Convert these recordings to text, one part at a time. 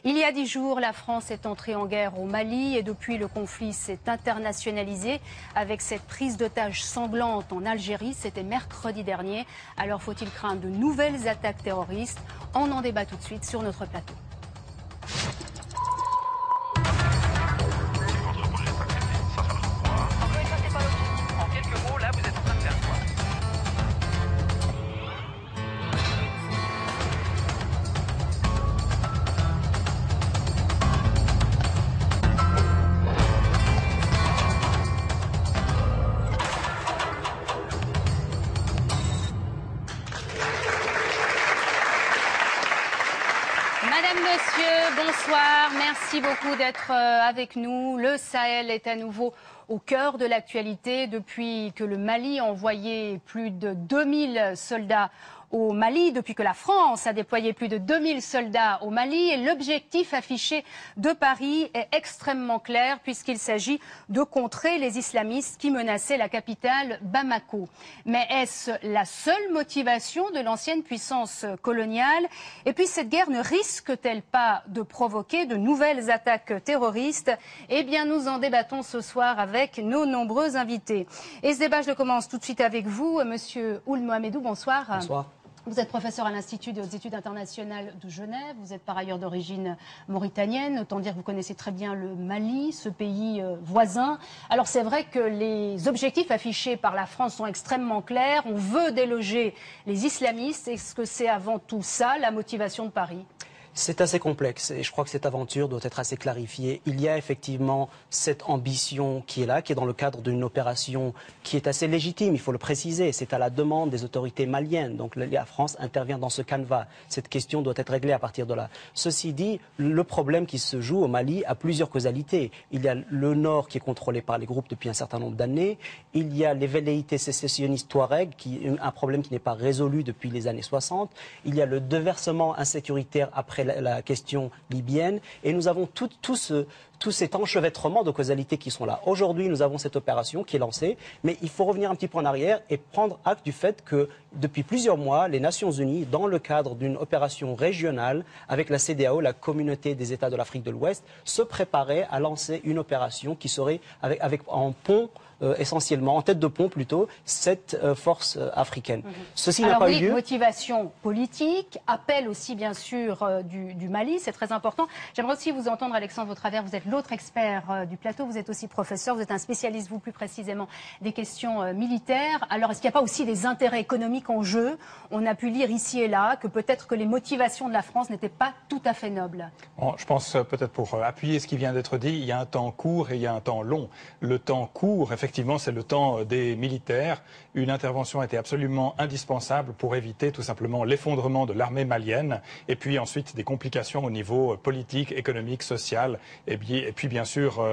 Il y a 10 jours, la France est entrée en guerre au Mali et depuis le conflit s'est internationalisé avec cette prise d'otages sanglante en Algérie. C'était mercredi dernier. Alors faut-il craindre de nouvelles attaques terroristes? On en débat tout de suite sur notre plateau. Madame, Monsieur, bonsoir. Merci beaucoup d'être avec nous. Le Sahel est à nouveau au cœur de l'actualité depuis que le Mali a envoyé plus de 2000 soldats au Mali, depuis que la France a déployé plus de 2000 soldats au Mali. Et l'objectif affiché de Paris est extrêmement clair puisqu'il s'agit de contrer les islamistes qui menaçaient la capitale Bamako. Mais est-ce la seule motivation de l'ancienne puissance coloniale? Et puis cette guerre ne risque-t-elle pas de provoquer de nouvelles attaques terroristes? Eh bien nous en débattons ce soir avec nos nombreux invités. Et ce débat, je le commence tout de suite avec vous, Monsieur Ould Mohamedou, bonsoir. Bonsoir. Vous êtes professeur à l'Institut des études internationales de Genève, vous êtes par ailleurs d'origine mauritanienne, autant dire que vous connaissez très bien le Mali, ce pays voisin. Alors c'est vrai que les objectifs affichés par la France sont extrêmement clairs, on veut déloger les islamistes, est-ce que c'est avant tout ça la motivation de Paris ? C'est assez complexe et je crois que cette aventure doit être assez clarifiée. Il y a effectivement cette ambition qui est là, qui est dans le cadre d'une opération qui est assez légitime, il faut le préciser. C'est à la demande des autorités maliennes. Donc la France intervient dans ce canevas. Cette question doit être réglée à partir de là. Ceci dit, le problème qui se joue au Mali a plusieurs causalités. Il y a le nord qui est contrôlé par les groupes depuis un certain nombre d'années. Il y a les velléités sécessionnistes Touareg, un problème qui n'est pas résolu depuis les années 60. Il y a le déversement insécuritaire après la question libyenne et nous avons tout cet enchevêtrement de causalités qui sont là. Aujourd'hui, nous avons cette opération qui est lancée, mais il faut revenir un petit peu en arrière et prendre acte du fait que depuis plusieurs mois, les Nations Unies, dans le cadre d'une opération régionale avec la CEDEAO, la Communauté des États de l'Afrique de l'Ouest, se préparaient à lancer une opération qui serait en pont, essentiellement, en tête de pont plutôt, cette force africaine. Ceci n'a pas eu lieu. Motivation politique, appel aussi bien sûr du Mali, c'est très important. J'aimerais aussi vous entendre, Alexandre Vautravers, vous êtes l'autre expert du plateau, vous êtes aussi professeur, vous êtes un spécialiste, vous plus précisément, des questions militaires. Alors est-ce qu'il n'y a pas aussi des intérêts économiques en jeu? On a pu lire ici et là que peut-être que les motivations de la France n'étaient pas tout à fait nobles. Bon, je pense peut-être pour appuyer ce qui vient d'être dit, il y a un temps court et il y a un temps long. Le temps court, effectivement, c'est le temps des militaires. Une intervention était absolument indispensable pour éviter tout simplement l'effondrement de l'armée malienne et puis ensuite des complications au niveau politique, économique, social et puis bien sûr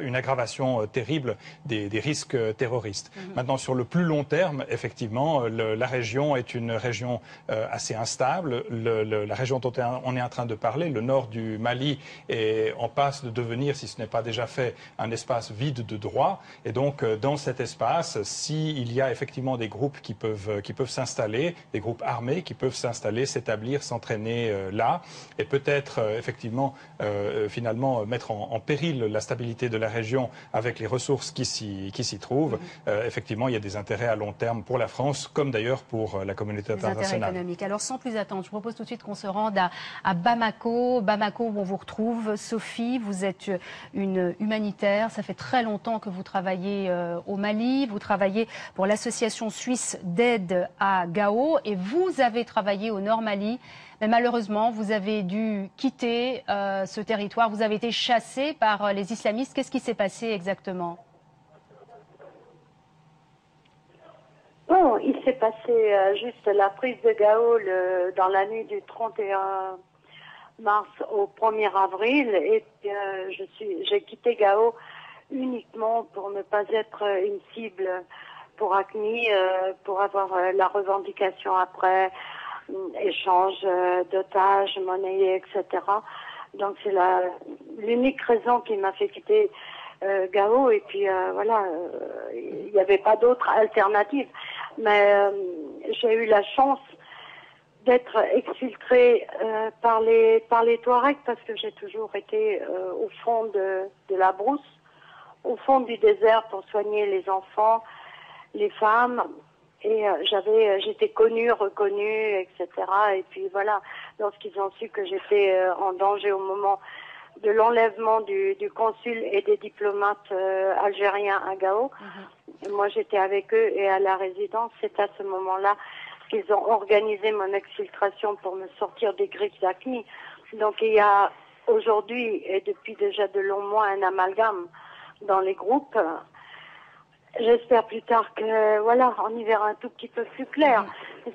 une aggravation terrible des risques terroristes. Maintenant, sur le plus long terme, effectivement, la région est une région assez instable. La région dont on est en train de parler, le nord du Mali, est en passe de devenir, si ce n'est pas déjà fait, un espace vide de droit. Et donc, dans cet espace, s'il y a effectivement des groupes qui peuvent s'installer, des groupes armés qui peuvent s'installer, s'établir, s'entraîner là, et peut-être effectivement, finalement, mettre en péril la stabilité de la région avec les ressources qui s'y trouvent, effectivement, il y a des intérêts à long terme pour la France, comme d'ailleurs pour la communauté internationale. Intérêts économiques. Alors, sans plus attendre, je propose tout de suite qu'on se rende à Bamako. Bamako, où on vous retrouve. Sophie, vous êtes une humanitaire. Ça fait très longtemps que vous travaillez au Mali. Vous travaillez pour l'association suisse d'aide à Gao. Et vous avez travaillé au Nord Mali. Mais malheureusement, vous avez dû quitter ce territoire. Vous avez été chassé par les islamistes. Qu'est-ce qui s'est passé exactement ? Bon, il s'est passé juste la prise de Gao dans la nuit du 31 mars au 1er avril et j'ai quitté Gao uniquement pour ne pas être une cible pour AQMI, pour avoir la revendication après, échange d'otages, monnaie, etc. Donc c'est l'unique raison qui m'a fait quitter Gao et puis voilà, il n'y avait pas d'autre alternative. Mais j'ai eu la chance d'être exfiltrée par les Touaregs, parce que j'ai toujours été au fond de la brousse, au fond du désert pour soigner les enfants, les femmes. Et j'étais connue, reconnue, etc. Et puis voilà, lorsqu'ils ont su que j'étais en danger au moment de l'enlèvement du consul et des diplomates algériens à Gao, moi j'étais avec eux et à la résidence. C'est à ce moment-là qu'ils ont organisé mon exfiltration pour me sortir des griffes d'Aqmi. Donc il y a aujourd'hui et depuis déjà de longs mois un amalgame dans les groupes. J'espère plus tard que, voilà, on y verra un tout petit peu plus clair.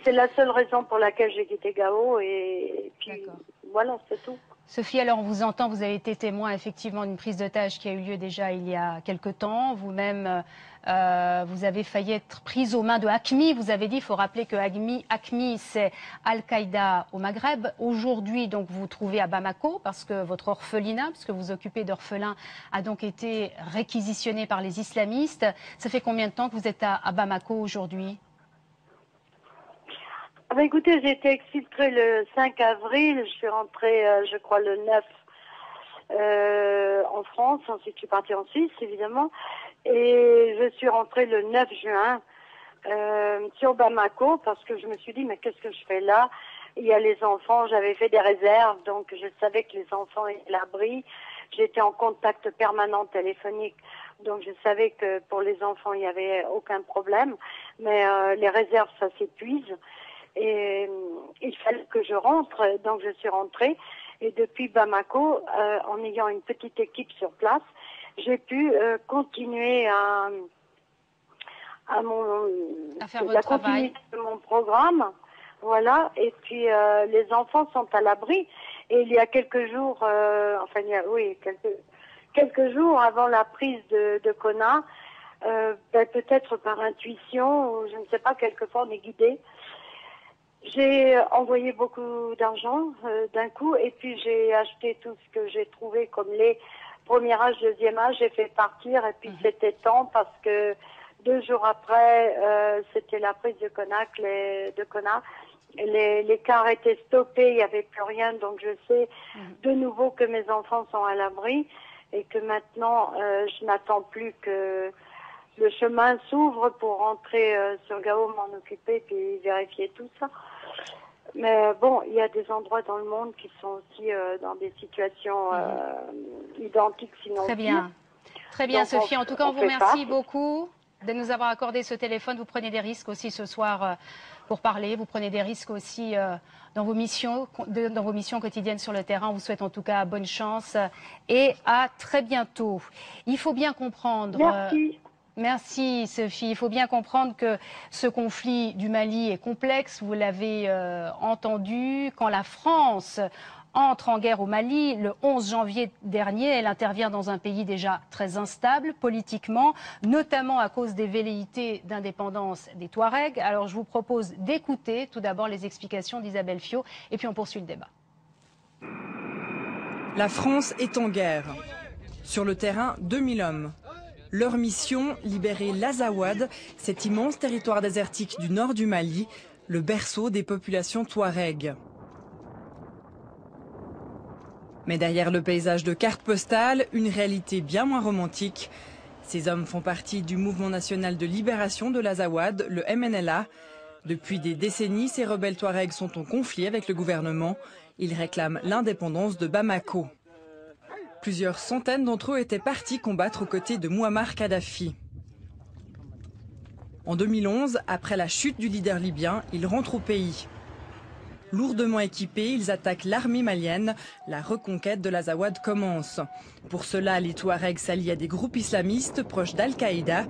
C'est la seule raison pour laquelle j'ai quitté Gao et puis voilà, c'est tout. Sophie, alors on vous entend, vous avez été témoin effectivement d'une prise d'otage qui a eu lieu déjà il y a quelque temps. Vous-même, vous avez failli être prise aux mains de Aqmi. Vous avez dit, il faut rappeler que Aqmi c'est Al-Qaïda au Maghreb. Aujourd'hui, donc, vous vous trouvez à Bamako parce que votre orphelinat, parce que vous occupez d'orphelins, a donc été réquisitionné par les islamistes. Ça fait combien de temps que vous êtes à Bamako aujourd'hui ? Ah ben écoutez, j'ai été exfiltrée le 5 avril, je suis rentrée, je crois, le 9 en France, ensuite je suis partie en Suisse, évidemment, et je suis rentrée le 9 juin sur Bamako, parce que je me suis dit, mais qu'est-ce que je fais là? Il y a les enfants, j'avais fait des réserves, donc je savais que les enfants étaient à l'abri, j'étais en contact permanent téléphonique, donc je savais que pour les enfants, il n'y avait aucun problème, mais les réserves, ça s'épuise. Et il fallait que je rentre, donc je suis rentrée. Et depuis Bamako, en ayant une petite équipe sur place, j'ai pu continuer à faire votre travail de mon programme. Voilà. Et puis les enfants sont à l'abri. Et il y a quelques jours, quelques jours avant la prise de Konna, peut-être par intuition, ou je ne sais pas, quelquefois on est guidé. J'ai envoyé beaucoup d'argent d'un coup et puis j'ai acheté tout ce que j'ai trouvé comme les premier âge, deuxième âge, j'ai fait partir et puis c'était temps parce que 2 jours après, c'était la prise de Konna. Les cars étaient stoppés, il n'y avait plus rien, donc je sais de nouveau que mes enfants sont à l'abri et que maintenant je n'attends plus que le chemin s'ouvre pour rentrer sur Gao, m'en occuper puis vérifier tout ça. Mais bon, il y a des endroits dans le monde qui sont aussi dans des situations identiques, sinon Très bien. Très bien, donc, Sophie. En tout cas, on vous remercie beaucoup de nous avoir accordé ce téléphone. Vous prenez des risques aussi ce soir pour parler. Vous prenez des risques aussi dans vos missions quotidiennes sur le terrain. On vous souhaite en tout cas bonne chance et à très bientôt. Il faut bien comprendre... Merci. Merci Sophie. Il faut bien comprendre que ce conflit du Mali est complexe. Vous l'avez entendu. Quand la France entre en guerre au Mali, le 11 janvier dernier, elle intervient dans un pays déjà très instable politiquement, notamment à cause des velléités d'indépendance des Touaregs. Alors je vous propose d'écouter tout d'abord les explications d'Isabelle Fiot et puis on poursuit le débat. La France est en guerre. Sur le terrain, 2000 hommes. Leur mission, libérer l'Azawad, cet immense territoire désertique du nord du Mali, le berceau des populations touaregs. Mais derrière le paysage de cartes postales, une réalité bien moins romantique. Ces hommes font partie du mouvement national de libération de l'Azawad, le MNLA. Depuis des décennies, ces rebelles touaregs sont en conflit avec le gouvernement. Ils réclament l'indépendance de Bamako. Plusieurs centaines d'entre eux étaient partis combattre aux côtés de Mouammar Kadhafi. En 2011, après la chute du leader libyen, ils rentrent au pays. Lourdement équipés, ils attaquent l'armée malienne. La reconquête de l'Azawad commence. Pour cela, les Touaregs s'allient à des groupes islamistes proches d'Al-Qaïda.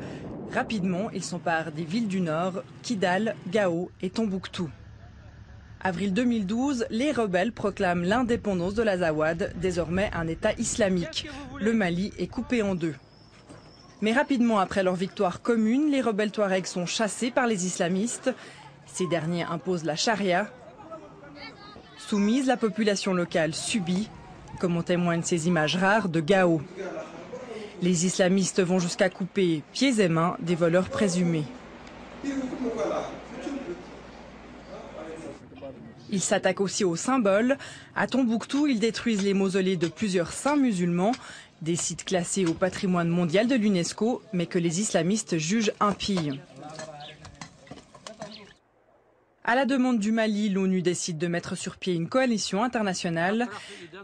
Rapidement, ils s'emparent des villes du nord, Kidal, Gao et Tombouctou. Avril 2012, les rebelles proclament l'indépendance de l'Azawad, désormais un État islamique. Le Mali est coupé en deux. Mais rapidement après leur victoire commune, les rebelles touaregs sont chassés par les islamistes. Ces derniers imposent la charia. Soumise, la population locale subit, comme en témoignent ces images rares de Gao. Les islamistes vont jusqu'à couper pieds et mains des voleurs présumés. Ils s'attaquent aussi aux symboles. À Tombouctou, ils détruisent les mausolées de plusieurs saints musulmans, des sites classés au patrimoine mondial de l'UNESCO, mais que les islamistes jugent impies. À la demande du Mali, l'ONU décide de mettre sur pied une coalition internationale.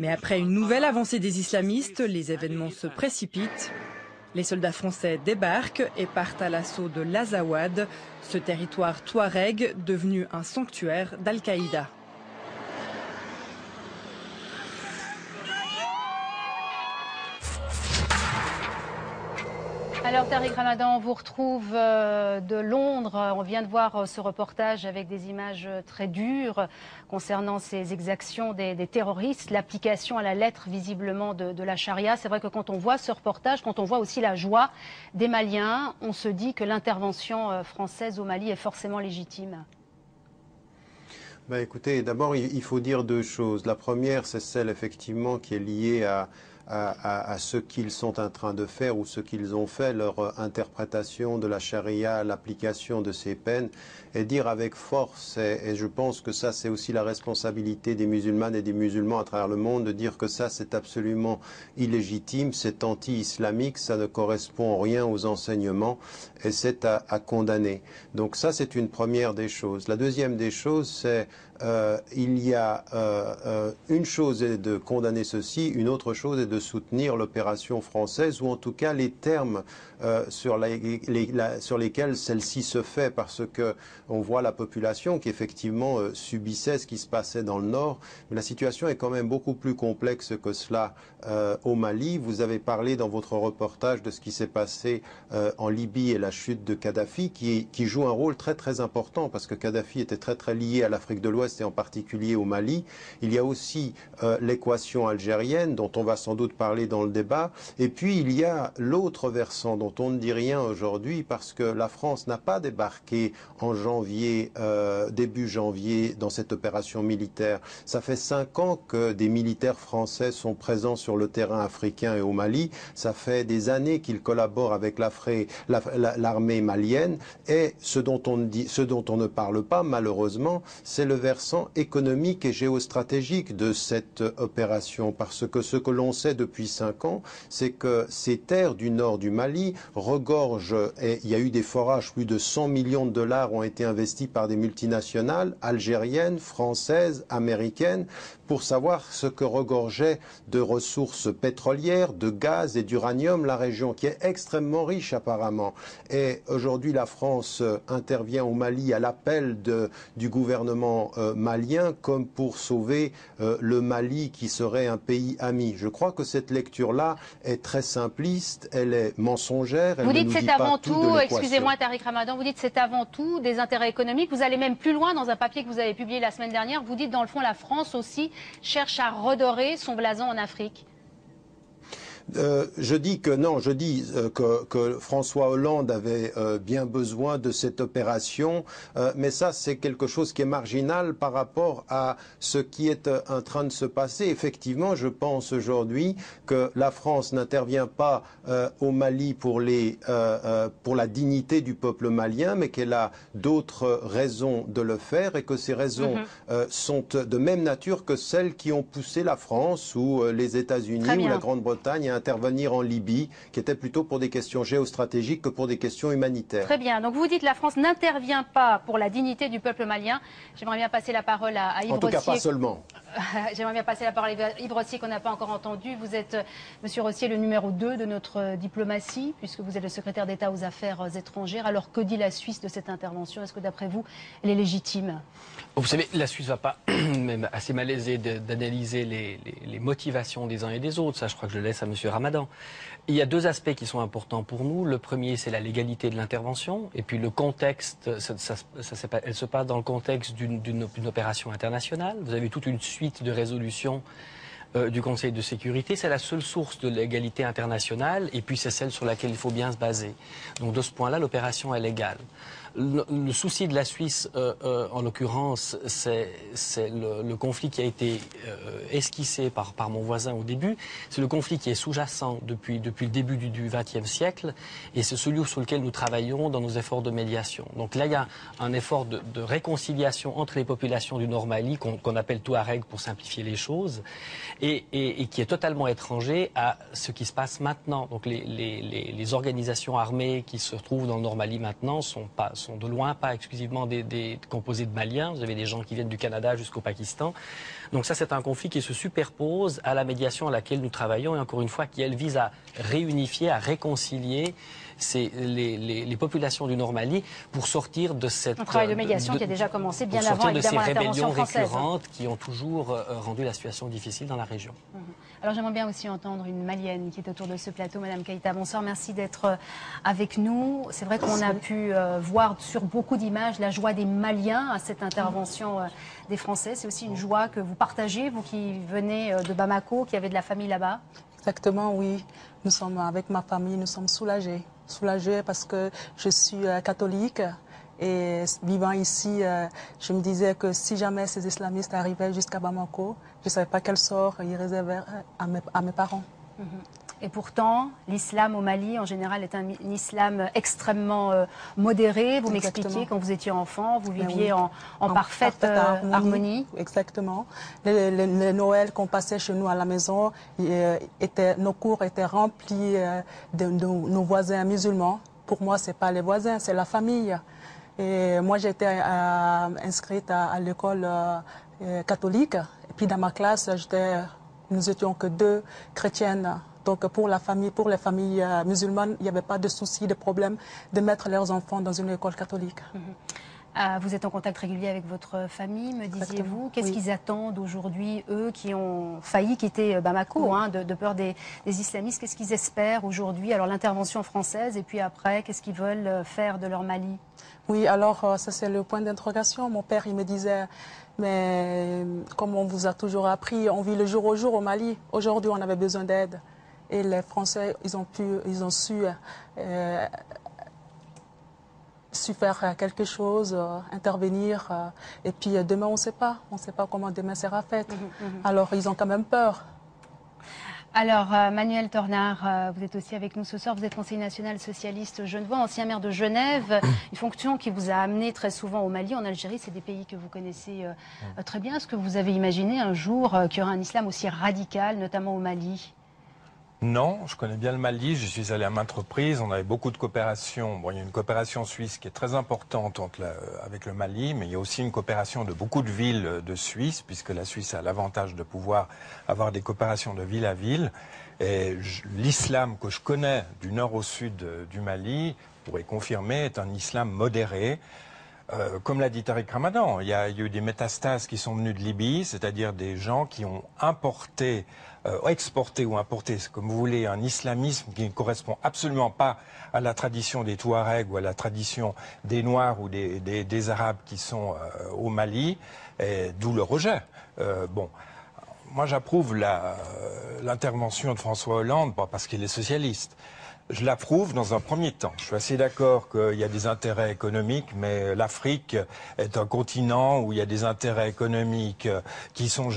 Mais après une nouvelle avancée des islamistes, les événements se précipitent. Les soldats français débarquent et partent à l'assaut de l'Azawad, ce territoire touareg devenu un sanctuaire d'Al-Qaïda. Alors Tariq Ramadan, on vous retrouve de Londres. On vient de voir ce reportage avec des images très dures concernant ces exactions des terroristes, l'application à la lettre visiblement de la charia. C'est vrai que quand on voit ce reportage, quand on voit aussi la joie des Maliens, on se dit que l'intervention française au Mali est forcément légitime. Ben écoutez, d'abord il faut dire deux choses. La première, c'est celle effectivement qui est liée à ce qu'ils sont en train de faire ou ce qu'ils ont fait, leur interprétation de la charia, l'application de ces peines, et dire avec force, et je pense que ça c'est aussi la responsabilité des musulmanes et des musulmans à travers le monde, de dire que ça c'est absolument illégitime, c'est anti-islamique, ça ne correspond en rien aux enseignements et c'est à condamner. Donc ça c'est une première des choses. La deuxième des choses c'est il y a une chose est de condamner ceci, une autre chose est de soutenir l'opération française, ou en tout cas les termes sur lesquels celle-ci se fait, parce que on voit la population qui effectivement subissait ce qui se passait dans le Nord, mais la situation est quand même beaucoup plus complexe que cela au Mali. Vous avez parlé dans votre reportage de ce qui s'est passé en Libye et la chute de Kadhafi, qui joue un rôle très très important, parce que Kadhafi était très très lié à l'Afrique de l'Ouest et en particulier au Mali. Il y a aussi l'équation algérienne dont on va sans doute parler dans le débat, et puis il y a l'autre versant dont on ne dit rien aujourd'hui, parce que la France n'a pas débarqué en janvier, début janvier, dans cette opération militaire. Ça fait 5 ans que des militaires français sont présents sur le terrain africain et au Mali. Ça fait des années qu'ils collaborent avec l'armée malienne, et ce dont on ne parle pas malheureusement, c'est le versant économique et géostratégique de cette opération, parce que ce que l'on sait depuis 5 ans, c'est que ces terres du nord du Mali regorgent, et il y a eu des forages, plus de 100 millions de dollars ont été investis par des multinationales algériennes, françaises, américaines, pour savoir ce que regorgeait de ressources pétrolières, de gaz et d'uranium la région, qui est extrêmement riche apparemment. Et aujourd'hui, la France intervient au Mali à l'appel du gouvernement malien, comme pour sauver le Mali qui serait un pays ami. Je crois que cette lecture-là est très simpliste, elle est mensongère. Vous dites c'est avant tout, excusez-moi Tariq Ramadan, vous dites c'est avant tout des intérêts économiques. Vous allez même plus loin dans un papier que vous avez publié la semaine dernière. Vous dites dans le fond la France aussi cherche à redorer son blason en Afrique. Je dis que non, je dis que François Hollande avait bien besoin de cette opération, mais ça c'est quelque chose qui est marginal par rapport à ce qui est en train de se passer. Effectivement, je pense aujourd'hui que la France n'intervient pas au Mali pour la dignité du peuple malien, mais qu'elle a d'autres raisons de le faire, et que ces raisons sont de même nature que celles qui ont poussé la France ou les États-Unis ou la Grande-Bretagne à intervenir en Libye, qui était plutôt pour des questions géostratégiques que pour des questions humanitaires. Très bien. Donc vous dites que la France n'intervient pas pour la dignité du peuple malien. J'aimerais bien passer la parole à Yves Rossier. En tout cas, pas seulement. J'aimerais bien passer la parole à Yves Rossier qu'on n'a pas encore entendu. Vous êtes, Monsieur Rossier, le numéro 2 de notre diplomatie, puisque vous êtes le secrétaire d'État aux Affaires étrangères. Alors que dit la Suisse de cette intervention? Est-ce que d'après vous, elle est légitime? Vous savez, la Suisse ne va pas, même assez malaisée, d'analyser les motivations des uns et des autres. Ça, je crois que je laisse à M. Ramadan. Il y a deux aspects qui sont importants pour nous. Le premier, c'est la légalité de l'intervention. Et puis le contexte, elle se passe dans le contexte d'une opération internationale. Vous avez toute une suite de résolutions du Conseil de sécurité. C'est la seule source de l'égalité internationale. Et puis c'est celle sur laquelle il faut bien se baser. Donc de ce point-là, l'opération est légale. Le souci de la Suisse, en l'occurrence, c'est le conflit qui a été esquissé par mon voisin au début. C'est le conflit qui est sous-jacent depuis le début du XXe siècle, et c'est celui sur lequel nous travaillons dans nos efforts de médiation. Donc là, il y a un effort de réconciliation entre les populations du Nord Mali, qu'on appelle Touareg pour simplifier les choses, et qui est totalement étranger à ce qui se passe maintenant. Donc les organisations armées qui se retrouvent dans le Nord Mali maintenant sont de loin pas exclusivement composées de Maliens. Vous avez des gens qui viennent du Canada jusqu'au Pakistan. Donc ça, c'est un conflit qui se superpose à la médiation à laquelle nous travaillons, et encore une fois, qui, elle, vise à réunifier, à réconcilier les populations du Nord Mali pour sortir de cette... Un travail de médiation qui a déjà commencé bien avant, évidemment, l'intervention française. Ces rébellions récurrentes qui ont toujours rendu la situation difficile dans la région. Alors j'aimerais bien aussi entendre une Malienne qui est autour de ce plateau. Madame Keïta, bonsoir, merci d'être avec nous. C'est vrai qu'on a pu voir sur beaucoup d'images la joie des Maliens à cette intervention des Français. C'est aussi une joie que vous partagez, vous qui venez de Bamako, qui avez de la famille là-bas. Exactement, oui. Nous sommes, avec ma famille, nous sommes soulagés. Soulagés parce que je suis catholique. Et vivant ici, je me disais que si jamais ces islamistes arrivaient jusqu'à Bamako, je ne savais pas quel sort ils réservaient à mes parents. Et pourtant, l'islam au Mali, en général, est un islam extrêmement modéré. Vous m'expliquiez, quand vous étiez enfant, vous viviez en parfaite harmonie. Exactement. Les Noëls qu'on passait chez nous à la maison, nos cours étaient remplis de nos voisins musulmans. Pour moi, ce n'est pas les voisins, c'est la famille. Et moi, j'étais inscrite à l'école catholique. Et puis dans ma classe, nous étions que 2 chrétiennes. Donc pour les familles musulmanes, il n'y avait pas de souci, de problème de mettre leurs enfants dans une école catholique. Vous êtes en contact régulier avec votre famille, me disiez-vous. Qu'est-ce qu'ils attendent aujourd'hui, eux qui ont failli quitter Bamako, de peur des islamistes? Qu'est-ce qu'ils espèrent aujourd'hui? Alors l'intervention française, et puis après, qu'est-ce qu'ils veulent faire de leur Mali? Oui, alors ça c'est le point d'interrogation. Mon père, il me disait, mais comme on vous a toujours appris, on vit le jour au jour au Mali. Aujourd'hui, on avait besoin d'aide. Et les Français, ils ont su faire quelque chose, intervenir. Et puis demain, on ne sait pas comment demain sera fait. Alors, ils ont quand même peur. Alors, Manuel Tornard, vous êtes aussi avec nous ce soir. Vous êtes conseiller national socialiste genevois, ancien maire de Genève. Une fonction qui vous a amené très souvent au Mali, en Algérie. C'est des pays que vous connaissez très bien. Est-ce que vous avez imaginé un jour qu'il y aurait un islam aussi radical, notamment au Mali? Non, je connais bien le Mali, je suis allé à maintes reprises, on avait beaucoup de coopération. Bon, il y a une coopération suisse qui est très importante avec le Mali, mais il y a aussi une coopération de beaucoup de villes de Suisse, puisque la Suisse a l'avantage de pouvoir avoir des coopérations de ville à ville. Et l'islam que je connais du nord au sud du Mali, pourrait confirmer, est un islam modéré. Comme l'a dit Tariq Ramadan, il y a eu des métastases qui sont venus de Libye, c'est-à-dire des gens qui ont exporté ou importé, comme vous voulez, un islamisme qui ne correspond absolument pas à la tradition des Touaregs ou à la tradition des Noirs ou des Arabes qui sont au Mali, d'où le rejet. Bon, moi j'approuve l'intervention de François Hollande, pas parce qu'il est socialiste. Je l'approuve dans un premier temps. Je suis assez d'accord qu'il y a des intérêts économiques, mais l'Afrique est un continent où il y a des intérêts économiques qui sont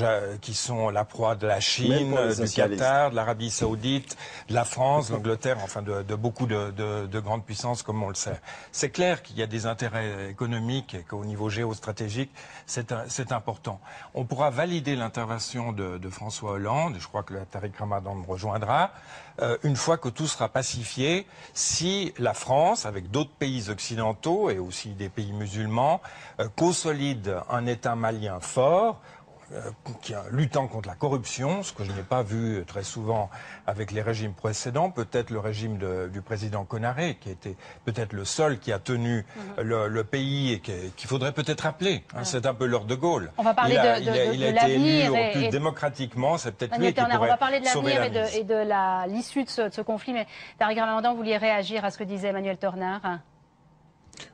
la proie de la Chine, du Qatar, de l'Arabie Saoudite, de la France, de l'Angleterre, enfin de beaucoup de grandes puissances comme on le sait. C'est clair qu'il y a des intérêts économiques et qu'au niveau géostratégique, c'est important. On pourra valider l'intervention de François Hollande, et je crois que Tariq Ramadan me rejoindra, une fois que tout sera pacifié, si la France, avec d'autres pays occidentaux et aussi des pays musulmans, consolide un État malien fort, luttant contre la corruption, ce que je n'ai pas vu très souvent avec les régimes précédents, peut-être le régime du président Konaré, qui était peut-être le seul qui a tenu le pays et qu'il faudrait peut-être rappeler. C'est un peu l'heure de Gaulle. On va parler il a été élu plus démocratiquement, c'est peut-être lui qui pourrait on va parler de sauver l'avenir la mise. et de l'issue de ce conflit, mais Tariq Ramadan, vous vouliez réagir à ce que disait Emmanuel Tornard?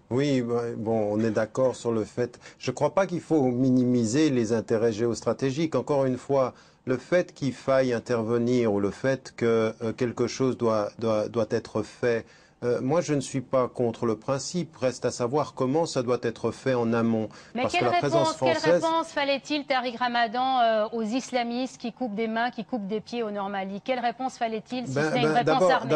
Oui, bon, on est d'accord sur le fait. Je ne crois pas qu'il faut minimiser les intérêts géostratégiques. Encore une fois, le fait qu'il faille intervenir ou le fait que quelque chose doit être fait moi, je ne suis pas contre le principe. Reste à savoir comment ça doit être fait en amont. Mais Parce quelle que la présence française... réponse fallait-il, Tariq Ramadan, aux islamistes qui coupent des mains, qui coupent des pieds au Nord-Mali? Quelle réponse fallait-il, si ce n'est une réponse armée?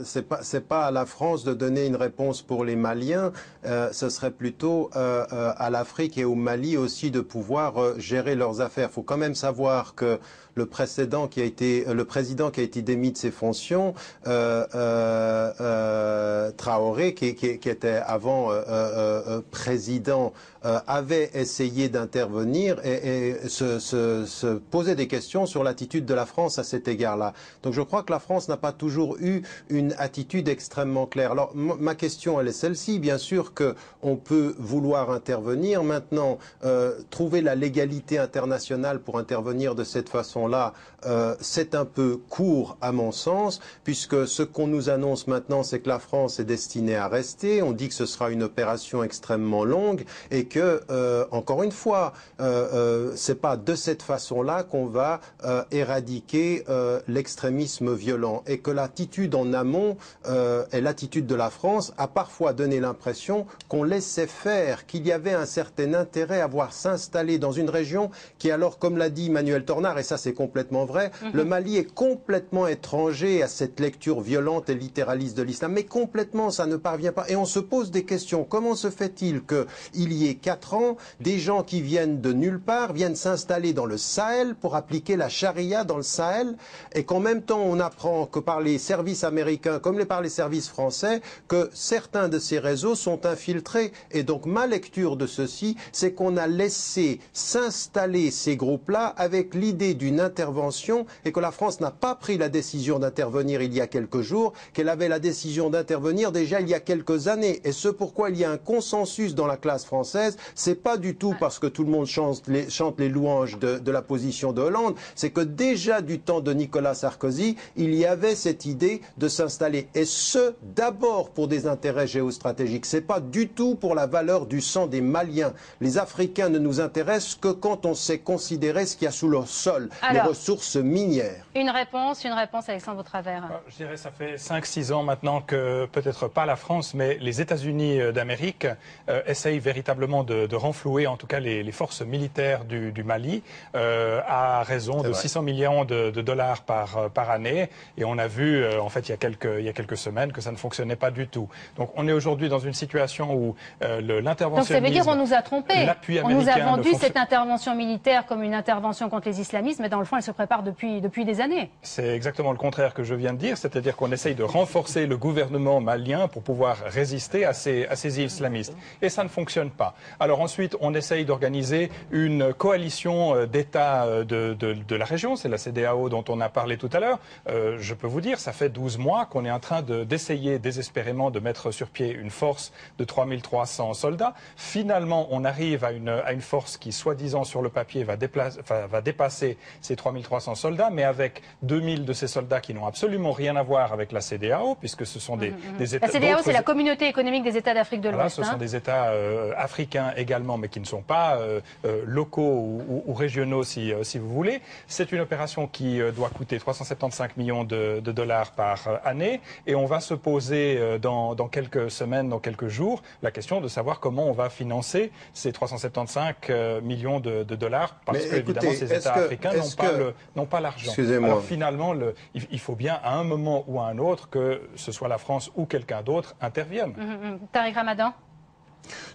C'est pas à la France de donner une réponse pour les Maliens, ce serait plutôt à l'Afrique et au Mali aussi de pouvoir gérer leurs affaires. Il faut quand même savoir que le président qui a été démis de ses fonctions, Traoré, qui était avant président, avait essayé d'intervenir et se posait des questions sur l'attitude de la France à cet égard-là. Donc je crois que la France n'a pas toujours eu une attitude extrêmement claire. Alors ma question, elle est celle-ci. Bien sûr qu'on peut vouloir intervenir. Maintenant, trouver la légalité internationale pour intervenir de cette façon-là, c'est un peu court à mon sens, puisque ce qu'on nous annonce maintenant, c'est que la France est destinée à rester. On dit que ce sera une opération extrêmement longue et que, encore une fois, c'est pas de cette façon-là qu'on va éradiquer l'extrémisme violent, et que l'attitude en amont et l'attitude de la France a parfois donné l'impression qu'on laissait faire, qu'il y avait un certain intérêt à voir s'installer dans une région qui, alors, comme l'a dit Manuel Tornard, et ça c'est complètement vrai, le Mali est complètement étranger à cette lecture violente et littéraliste de l'islam, mais complètement, ça ne parvient pas. Et on se pose des questions. Comment se fait-il qu'il y ait 4 ans, des gens qui viennent de nulle part viennent s'installer dans le Sahel pour appliquer la charia dans le Sahel, et qu'en même temps on apprend que par les services américains comme par les services français, que certains de ces réseaux sont infiltrés. Et donc ma lecture de ceci, c'est qu'on a laissé s'installer ces groupes-là avec l'idée d'une intervention, et que la France n'a pas pris la décision d'intervenir il y a quelques jours, qu'elle avait la décision d'intervenir déjà il y a quelques années. Et ce pourquoi il y a un consensus dans la classe française, c'est pas du tout parce que tout le monde chante les louanges de la position de Hollande, c'est que déjà du temps de Nicolas Sarkozy, il y avait cette idée de s'installer, et ce d'abord pour des intérêts géostratégiques. C'est pas du tout pour la valeur du sang des Maliens. Les Africains ne nous intéressent que quand on sait considérer ce qu'il y a sous le sol, les ressources minières. Une réponse, Alexandre Travers. Je dirais ça fait 5-6 ans maintenant que, peut-être pas la France, mais les États-Unis d'Amérique essayent véritablement de renflouer en tout cas les forces militaires du Mali à raison de 600 millions de dollars par année. Et on a vu en fait il y a quelques semaines que ça ne fonctionnait pas du tout. Donc on est aujourd'hui dans une situation où l'interventionnisme... Donc ça veut dire qu'on nous a trompés. L'appui on nous a américain vendu cette intervention militaire comme une intervention contre les islamistes, mais dans le fond elle se prépare depuis des années. C'est exactement le contraire que je viens de dire, c'est-à-dire qu'on essaye de renforcer le gouvernement malien pour pouvoir résister à ces islamistes. Et ça ne fonctionne pas. Alors ensuite, on essaye d'organiser une coalition d'États de la région, c'est la CEDEAO dont on a parlé tout à l'heure. Je peux vous dire, ça fait 12 mois qu'on est en train d'essayer désespérément de mettre sur pied une force de 3300 soldats. Finalement, on arrive à une force qui, soi-disant sur le papier, va dépasser ces 3300 soldats, mais avec 2000 de ces soldats qui n'ont absolument rien à voir avec la CEDEAO, puisque ce sont des États... La CEDEAO, c'est la Communauté économique des États d'Afrique de l'Ouest. Ce sont des États africains également, mais qui ne sont pas locaux ou régionaux, si vous voulez. C'est une opération qui doit coûter 375 millions de dollars par année, et on va se poser dans quelques semaines, dans quelques jours, la question de savoir comment on va financer ces 375 millions de dollars, parce que évidemment ces États africains n'ont pas l'argent. Alors finalement, il faut bien à un moment ou à un autre que ce soit la France ou quelqu'un d'autre intervienne. Tariq Ramadan.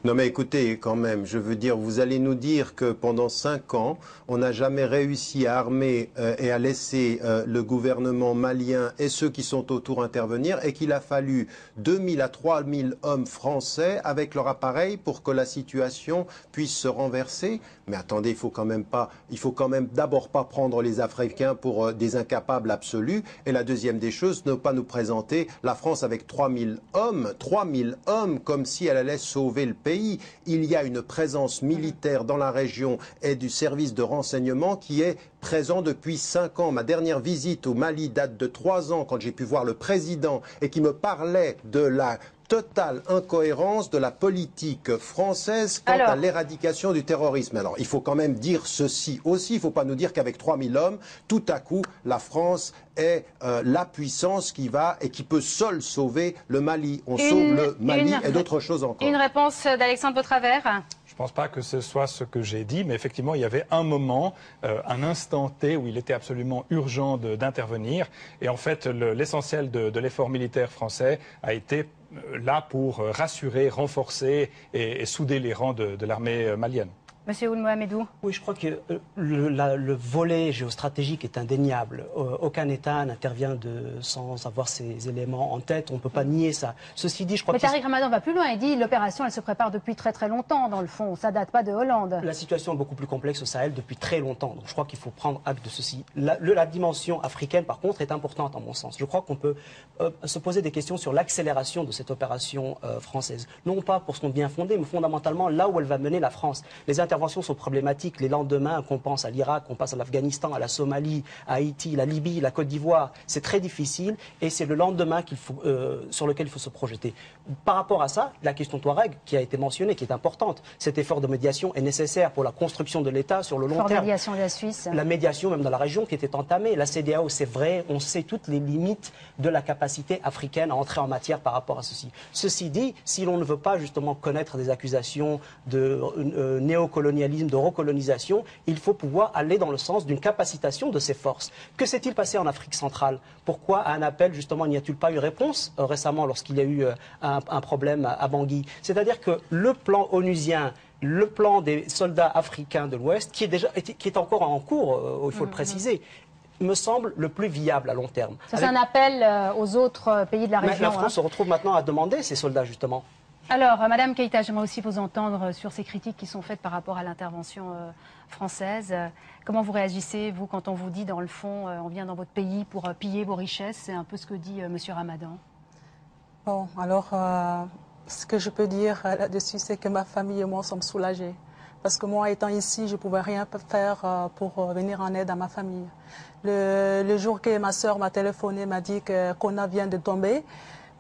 Non mais écoutez, quand même, je veux dire, vous allez nous dire que pendant 5 ans, on n'a jamais réussi à armer et à laisser le gouvernement malien et ceux qui sont autour intervenir, et qu'il a fallu 2000 à 3000 hommes français avec leur appareil pour que la situation puisse se renverser. Mais attendez, il faut quand même d'abord pas prendre les Africains pour des incapables absolus. Et la deuxième des choses, ne pas nous présenter la France avec 3000 hommes, comme si elle allait sauver le pays. Il y a une présence militaire dans la région et du service de renseignement qui est présent depuis 5 ans. Ma dernière visite au Mali date de 3 ans, quand j'ai pu voir le président et qui me parlait de la totale incohérence de la politique française quant à l'éradication du terrorisme. Alors, il faut quand même dire ceci aussi. Il ne faut pas nous dire qu'avec 3000 hommes, tout à coup, la France est la puissance qui va et qui peut seule sauver le Mali. On sauve le Mali et d'autres choses encore. Une réponse d'Alexandre Potravers. Je ne pense pas que ce soit ce que j'ai dit, mais effectivement, il y avait un moment, un instant T où il était absolument urgent d'intervenir. Et en fait, l'essentiel de l'effort militaire français a été là pour rassurer, renforcer et souder les rangs de l'armée malienne. Monsieur Ould Mohamedou. Oui, je crois que le volet géostratégique est indéniable. Aucun État n'intervient sans avoir ces éléments en tête. On ne peut pas nier ça. Ceci dit, je crois Mais Tariq Ramadan va plus loin. Il dit l'opération, elle se prépare depuis très très longtemps, dans le fond. Ça date pas de Hollande. La situation est beaucoup plus complexe au Sahel depuis très longtemps. Donc je crois qu'il faut prendre acte de ceci. La dimension africaine, par contre, est importante, en mon sens. Je crois qu'on peut se poser des questions sur l'accélération de cette opération française. Non pas pour son bien fondé, mais fondamentalement là où elle va mener la France. Les interventions sont problématiques. Les lendemains, qu'on pense à l'Irak, qu'on pense à l'Afghanistan, à la Somalie, à Haïti, la Libye, la Côte d'Ivoire, c'est très difficile et c'est le lendemain sur lequel il faut se projeter. Par rapport à ça, la question Touareg, qui a été mentionnée, qui est importante, cet effort de médiation est nécessaire pour la construction de l'État sur le long terme. La médiation de la Suisse. La médiation, même dans la région, qui était entamée. La CEDEAO, c'est vrai, on sait toutes les limites de la capacité africaine à entrer en matière par rapport à ceci. Ceci dit, si l'on ne veut pas justement connaître des accusations de néocolonialisme, de recolonisation, il faut pouvoir aller dans le sens d'une capacitation de ces forces. Que s'est-il passé en Afrique centrale? Pourquoi à un appel, justement, n'y a-t-il pas eu réponse récemment lorsqu'il y a eu un problème à Bangui? C'est-à-dire que le plan onusien, le plan des soldats africains de l'Ouest, qui est encore en cours, il faut le préciser, me semble le plus viable à long terme. Ça, c'est un appel aux autres pays de la région. Mais la France se retrouve maintenant à demander ces soldats, justement. Alors, Madame Keïta, j'aimerais aussi vous entendre sur ces critiques qui sont faites par rapport à l'intervention française. Comment vous réagissez, vous, quand on vous dit, dans le fond, on vient dans votre pays pour piller vos richesses? C'est un peu ce que dit Monsieur Ramadan. Bon, alors, ce que je peux dire là-dessus, c'est que ma famille et moi sommes soulagés. Parce que moi, étant ici, je ne pouvais rien faire pour venir en aide à ma famille. Le jour que ma sœur m'a téléphoné, m'a dit qu'on vient de tomber,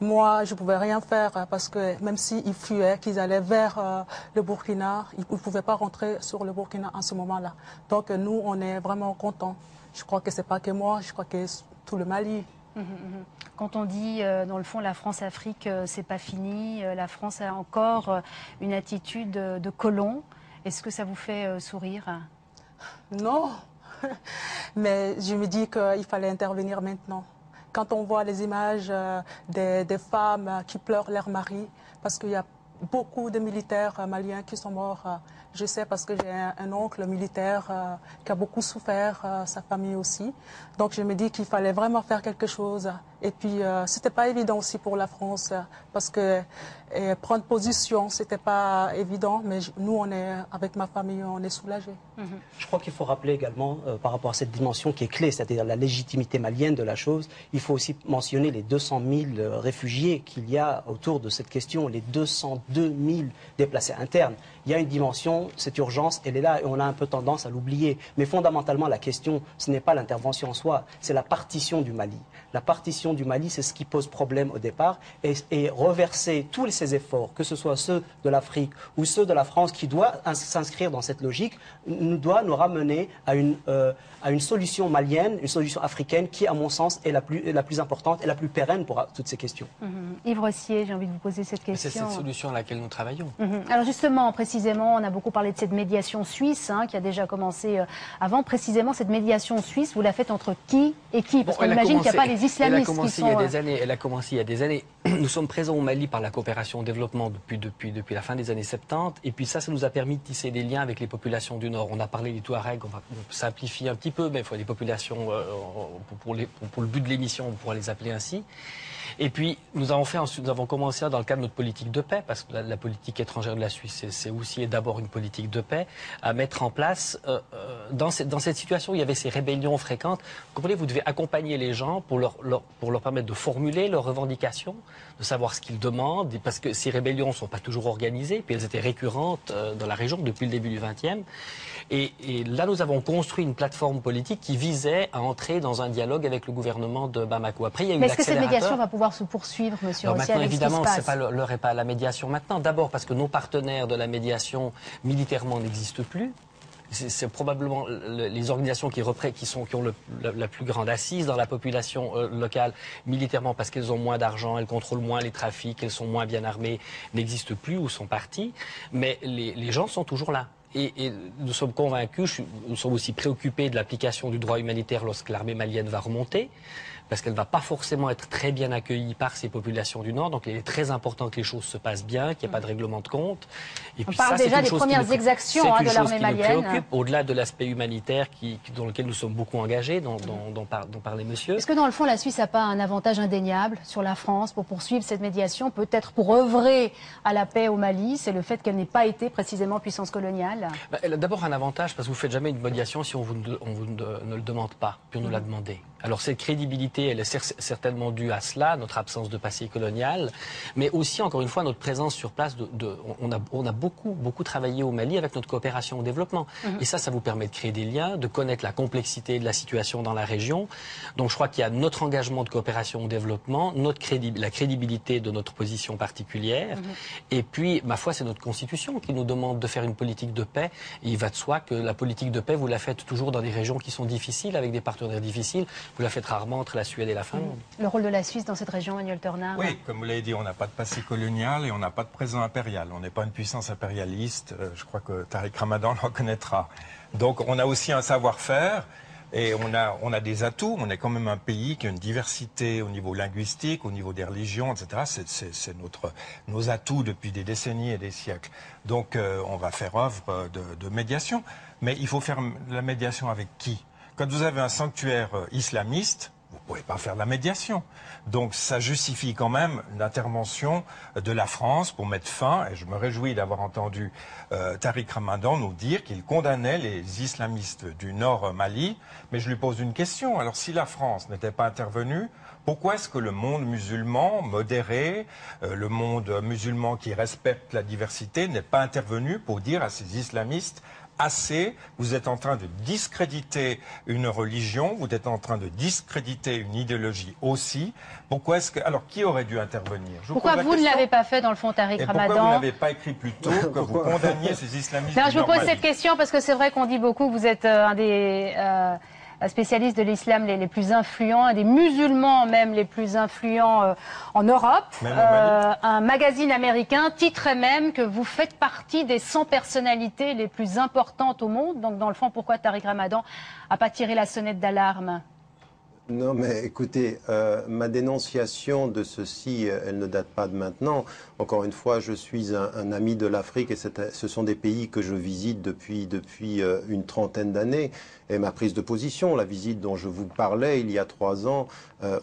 moi, je ne pouvais rien faire parce que même s'ils fuyaient, qu'ils allaient vers le Burkina, ils ne pouvaient pas rentrer sur le Burkina en ce moment-là. Donc nous, on est vraiment contents. Je crois que ce n'est pas que moi, je crois que tout le Mali. Quand on dit, dans le fond, la France-Afrique, c'est pas fini, la France a encore une attitude de colon, est-ce que ça vous fait sourire? Non, mais je me dis qu'il fallait intervenir maintenant. Quand on voit les images des femmes qui pleurent leur mari, parce qu'il y a beaucoup de militaires maliens qui sont morts. Je sais parce que j'ai un oncle militaire qui a beaucoup souffert, sa famille aussi. Donc je me dis qu'il fallait vraiment faire quelque chose. Et puis c'était pas évident aussi pour la France parce que prendre position, c'était pas évident. Mais nous, avec ma famille, on est soulagés. Je crois qu'il faut rappeler également, par rapport à cette dimension qui est clé, c'est-à-dire la légitimité malienne de la chose, il faut aussi mentionner les 200 000 réfugiés qu'il y a autour de cette question, les 202 000 déplacés internes. Il y a une dimension, cette urgence, elle est là et on a un peu tendance à l'oublier. Mais fondamentalement, la question, ce n'est pas l'intervention en soi, c'est la partition du Mali. La partition du Mali, c'est ce qui pose problème au départ. Et reverser tous ces efforts, que ce soit ceux de l'Afrique ou ceux de la France, qui doivent s'inscrire dans cette logique, doit nous ramener à une solution malienne, une solution africaine qui, à mon sens, est la plus importante et la plus pérenne pour toutes ces questions. Yves Rossier, j'ai envie de vous poser cette question. C'est cette solution à laquelle nous travaillons. Alors justement, précisément, on a beaucoup parlé de cette médiation suisse qui a déjà commencé avant. Précisément, cette médiation suisse, vous la faites entre qui et qui? Parce qu'on imagine qu'il n'y a pas les islamistes qui sont... Elle a commencé il y a des années. Nous sommes présents au Mali par la coopération au développement depuis la fin des années 70. Et puis ça nous a permis de tisser des liens avec les populations du Nord. On a parlé des Touaregs, on simplifie un petit peu, mais il faut des populations, pour le but de l'émission, on pourra les appeler ainsi. Et puis, nous avons commencé dans le cadre de notre politique de paix, parce que la politique étrangère de la Suisse, c'est aussi et d'abord une politique de paix, à mettre en place, dans cette situation où il y avait ces rébellions fréquentes. Vous comprenez, vous devez accompagner les gens pour leur permettre de formuler leurs revendications, de savoir ce qu'ils demandent, parce que ces rébellions ne sont pas toujours organisées, puis elles étaient récurrentes dans la région depuis le début du XXe. Et là, nous avons construit une plateforme politique qui visait à entrer dans un dialogue avec le gouvernement de Bamako. Après, il y a eu l'accélérateur. Mais est-ce que cette médiation va pouvoir pouvoir se poursuivre, monsieur Rossi, maintenant, avec évidemment, ce qui se passe. l'heure n'est pas à la médiation maintenant. D'abord parce que nos partenaires de la médiation militairement n'existent plus. C'est probablement les organisations qui ont la plus grande assise dans la population locale militairement parce qu'elles ont moins d'argent, elles contrôlent moins les trafics, elles sont moins bien armées, n'existent plus ou sont parties. Mais les gens sont toujours là. Et nous sommes convaincus, nous sommes aussi préoccupés de l'application du droit humanitaire lorsque l'armée malienne va remonter, parce qu'elle ne va pas forcément être très bien accueillie par ces populations du Nord. Donc il est très important que les choses se passent bien, qu'il n'y ait pas de règlement de compte. Et On puis parle déjà des premières exactions de l'armée malienne. Au-delà de l'aspect humanitaire dans lequel nous sommes beaucoup engagés, dont parlait monsieur. Est-ce que dans le fond, la Suisse n'a pas un avantage indéniable sur la France pour poursuivre cette médiation, peut-être pour œuvrer à la paix au Mali? C'est le fait qu'elle n'ait pas été précisément puissance coloniale. Elle a d'abord un avantage parce que vous ne faites jamais une médiation si on vous ne le demande pas, puis on nous l'a demandé. Alors cette crédibilité, elle est certainement due à cela, notre absence de passé colonial, mais aussi, encore une fois, notre présence sur place. On a beaucoup travaillé au Mali avec notre coopération au développement. Et ça vous permet de créer des liens, de connaître la complexité de la situation dans la région. Donc je crois qu'il y a notre engagement de coopération au développement, la crédibilité de notre position particulière. Et puis, ma foi, c'est notre Constitution qui nous demande de faire une politique de paix. Et il va de soi que la politique de paix, vous la faites toujours dans des régions qui sont difficiles, avec des partenaires difficiles. Vous la faites rarement entre la Suède et la Finlande. Le rôle de la Suisse dans cette région, Manuel Tornard? Oui, comme vous l'avez dit, on n'a pas de passé colonial et on n'a pas de présent impérial. On n'est pas une puissance impérialiste. Je crois que Tariq Ramadan le reconnaîtra. Donc on a aussi un savoir-faire et on a des atouts. On est quand même un pays qui a une diversité au niveau linguistique, au niveau des religions, etc. C'est nos atouts depuis des décennies et des siècles. Donc on va faire œuvre de médiation. Mais il faut faire la médiation avec qui? Quand vous avez un sanctuaire islamiste, vous ne pouvez pas faire de la médiation. Donc ça justifie quand même l'intervention de la France pour mettre fin, et je me réjouis d'avoir entendu Tariq Ramadan nous dire qu'il condamnait les islamistes du Nord Mali, mais je lui pose une question. Alors si la France n'était pas intervenue, pourquoi est-ce que le monde musulman modéré, le monde musulman qui respecte la diversité, n'est pas intervenu pour dire à ces islamistes: assez, vous êtes en train de discréditer une religion, vous êtes en train de discréditer une idéologie aussi. Pourquoi est-ce que... Alors, qui aurait dû intervenir? Pourquoi vous ne l'avez pas fait, dans le fond, Tariq Ramadan? Pourquoi vous n'avez pas écrit plus tôt que vous condamniez ces islamistes? Non, je vous pose cette question parce que c'est vrai qu'on dit beaucoup que vous êtes un des spécialistes de l'islam les plus influents, un des musulmans même les plus influents en Europe. Un magazine américain titrait même que vous faites partie des 100 personnalités les plus importantes au monde. Donc dans le fond, pourquoi Tariq Ramadan n'a pas tiré la sonnette d'alarme? Non, mais écoutez, ma dénonciation de ceci, elle ne date pas de maintenant. Encore une fois, je suis un ami de l'Afrique et ce sont des pays que je visite depuis une trentaine d'années. Et ma prise de position, la visite dont je vous parlais il y a 3 ans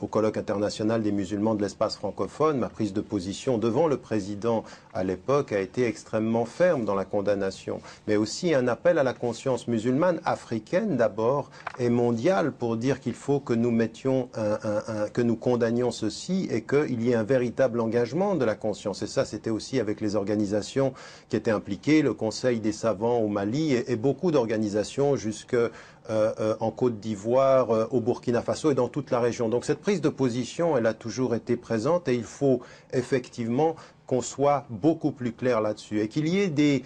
au colloque international des musulmans de l'espace francophone, ma prise de position devant le président à l'époque a été extrêmement ferme dans la condamnation, mais aussi un appel à la conscience musulmane africaine d'abord et mondiale pour dire qu'il faut que nous mettions que nous condamnions ceci et qu'il y ait un véritable engagement de la conscience. Et ça, c'était aussi avec les organisations qui étaient impliquées, le Conseil des savants au Mali et beaucoup d'organisations jusque en Côte d'Ivoire, au Burkina Faso et dans toute la région. Donc cette prise de position, elle a toujours été présente et il faut effectivement qu'on soit beaucoup plus clair là-dessus et qu'il y ait des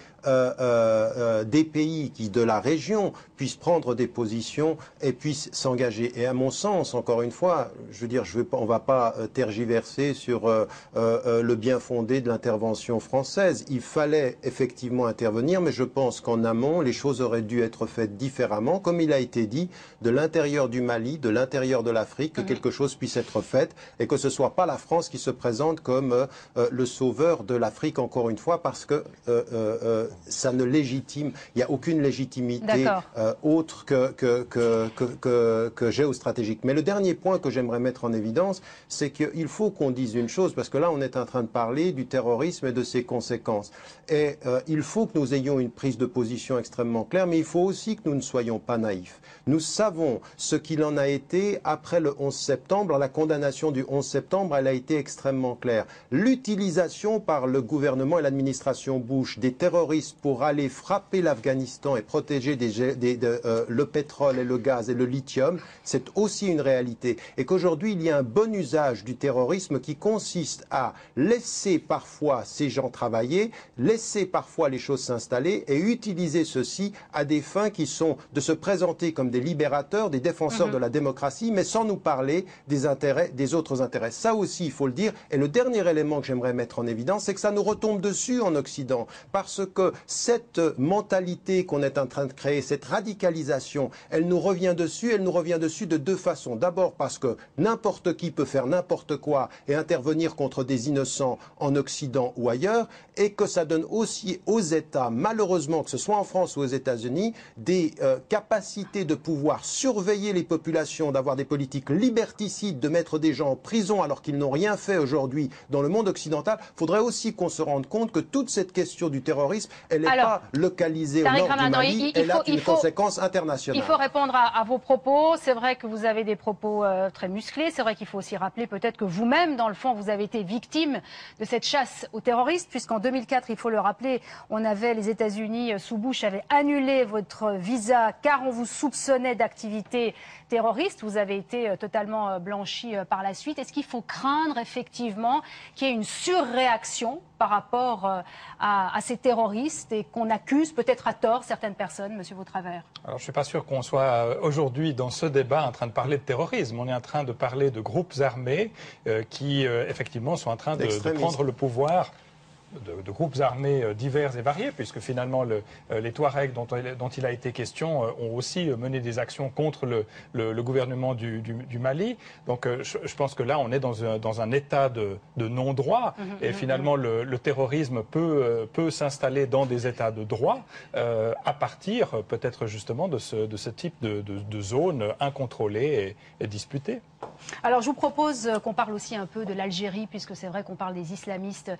pays qui, de la région, puissent prendre des positions et puissent s'engager. Et à mon sens, encore une fois, je veux dire, on ne va pas tergiverser sur le bien fondé de l'intervention française. Il fallait effectivement intervenir, mais je pense qu'en amont, les choses auraient dû être faites différemment, comme il a été dit, de l'intérieur du Mali, de l'intérieur de l'Afrique, que quelque chose puisse être fait et que ce ne soit pas la France qui se présente comme le sauveur de l'Afrique, encore une fois, parce que ça ne légitime, il n'y a aucune légitimité autre que géostratégique. Mais le dernier point que j'aimerais mettre en évidence, c'est qu'il faut qu'on dise une chose, parce que là on est en train de parler du terrorisme et de ses conséquences. Et il faut que nous ayons une prise de position extrêmement claire, mais il faut aussi que nous ne soyons pas naïfs. Nous savons ce qu'il en a été après le 11 septembre. La condamnation du 11 septembre, elle a été extrêmement claire. L'utilisation l'utilisation par le gouvernement et l'administration Bush des terroristes pour aller frapper l'Afghanistan et protéger le pétrole et le gaz et le lithium, c'est aussi une réalité. Et qu'aujourd'hui, il y a un bon usage du terrorisme qui consiste à laisser parfois ces gens travailler, laisser parfois les choses s'installer et utiliser ceci à des fins qui sont de se présenter comme des libérateurs, des défenseurs de la démocratie, mais sans nous parler des autres intérêts. Ça aussi, il faut le dire. Et le dernier élément que j'aimerais mettre en évidence, c'est que ça nous retombe dessus en Occident. Parce que cette mentalité qu'on est en train de créer, cette radicalisation, elle nous revient dessus de deux façons. D'abord parce que n'importe qui peut faire n'importe quoi et intervenir contre des innocents en Occident ou ailleurs, et que ça donne aussi aux États, malheureusement, que ce soit en France ou aux États-Unis, des capacités de pouvoir surveiller les populations, d'avoir des politiques liberticides, de mettre des gens en prison alors qu'ils n'ont rien fait aujourd'hui dans le monde occidental. Il faudrait aussi qu'on se rende compte que toute cette question du terrorisme, elle n'est pas localisée au nord du Mali, elle a une conséquence internationale. Il faut répondre à vos propos. C'est vrai que vous avez des propos très musclés. C'est vrai qu'il faut aussi rappeler peut-être que vous-même, dans le fond, vous avez été victime de cette chasse aux terroristes, puisqu'en 2004, il faut le rappeler, les États-Unis sous Bush avaient annulé votre visa car on vous soupçonnait d'activités terroristes. Vous avez été totalement blanchi par la suite. Est-ce qu'il faut craindre effectivement qu'il y ait une surréaction par rapport à ces terroristes et qu'on accuse peut-être à tort certaines personnes, Monsieur Vautravers? Alors je ne suis pas sûr qu'on soit aujourd'hui dans ce débat en train de parler de terrorisme. On est en train de parler de groupes armés qui effectivement sont en train de prendre le pouvoir. De groupes armés divers et variés, puisque finalement les Touaregs dont il a été question ont aussi mené des actions contre le gouvernement du Mali. Donc je pense que là on est dans un état de non-droit et finalement le terrorisme peut s'installer dans des états de droit à partir peut-être justement de ce type de zone incontrôlée et disputée. Alors je vous propose qu'on parle aussi un peu de l'Algérie, puisque c'est vrai qu'on parle des islamistes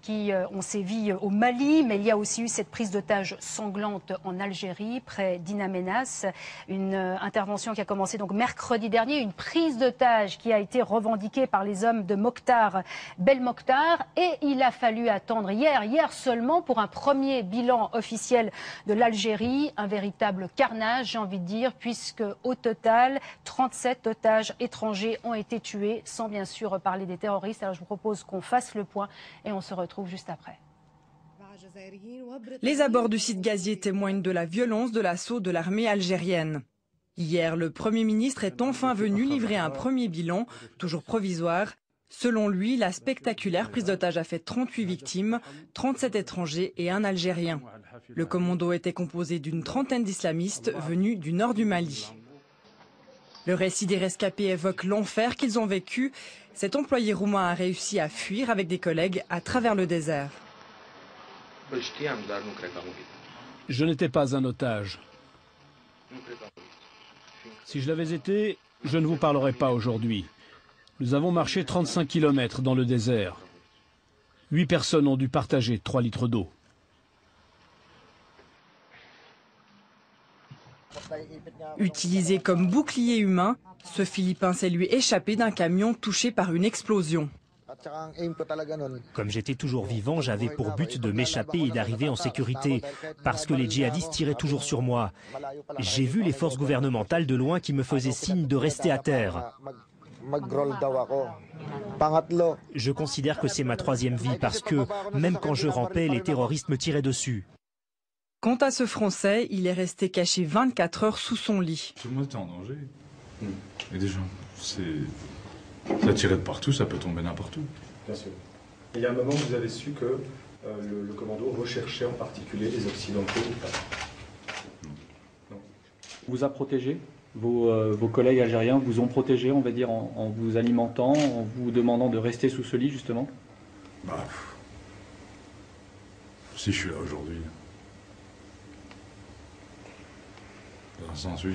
qui ont sévi au Mali, mais il y a aussi eu cette prise d'otage sanglante en Algérie, près d'Inamenas, une intervention qui a commencé donc mercredi dernier, une prise d'otage qui a été revendiquée par les hommes de Mokhtar Belmokhtar, et il a fallu attendre hier seulement pour un premier bilan officiel de l'Algérie, un véritable carnage, j'ai envie de dire, puisque au total 37 otages étrangers ont été tués, sans bien sûr parler des terroristes. Alors je vous propose qu'on fasse le point et on se retrouve juste après. Les abords du site gazier témoignent de la violence de l'assaut de l'armée algérienne. Hier, le Premier ministre est enfin venu livrer un premier bilan, toujours provisoire. Selon lui, la spectaculaire prise d'otage a fait 38 victimes, 37 étrangers et un Algérien. Le commando était composé d'une trentaine d'islamistes venus du nord du Mali. Le récit des rescapés évoque l'enfer qu'ils ont vécu. Cet employé roumain a réussi à fuir avec des collègues à travers le désert. Je n'étais pas un otage. Si je l'avais été, je ne vous parlerais pas aujourd'hui. Nous avons marché 35 km dans le désert. 8 personnes ont dû partager 3 litres d'eau. Utilisé comme bouclier humain, ce Philippin s'est lui échappé d'un camion touché par une explosion. Comme j'étais toujours vivant, j'avais pour but de m'échapper et d'arriver en sécurité, parce que les djihadistes tiraient toujours sur moi. J'ai vu les forces gouvernementales de loin qui me faisaient signe de rester à terre. Je considère que c'est ma troisième vie, parce que même quand je rampais, les terroristes me tiraient dessus. Quant à ce Français, il est resté caché 24 heures sous son lit. Tout le monde était en danger. Et déjà, ça tirait de partout, ça peut tomber n'importe où. Bien sûr. Il y a un moment où vous avez su que le commando recherchait en particulier les Occidentaux ou pas? Non. Vous a protégé? Vos collègues algériens vous ont protégé, on va dire, en vous alimentant, en vous demandant de rester sous ce lit, justement? Si je suis là aujourd'hui. Dans un sens, oui.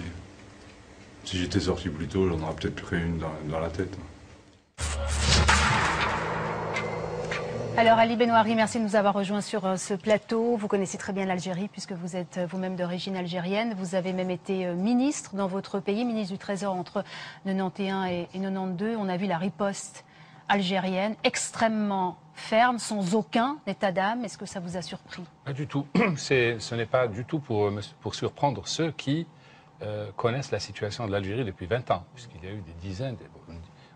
Si j'étais sorti plus tôt, j'en aurais peut-être pris une dans la tête. Alors Ali Benouari, merci de nous avoir rejoints sur ce plateau. Vous connaissez très bien l'Algérie puisque vous êtes vous-même d'origine algérienne. Vous avez même été ministre dans votre pays, ministre du Trésor entre 91 et 92. On a vu la riposte algérienne, extrêmement ferme, sans aucun état d'âme. Est-ce que ça vous a surpris? Pas du tout. Ce n'est pas du tout pour surprendre ceux qui connaissent la situation de l'Algérie depuis 20 ans, puisqu'il y a eu des dizaines,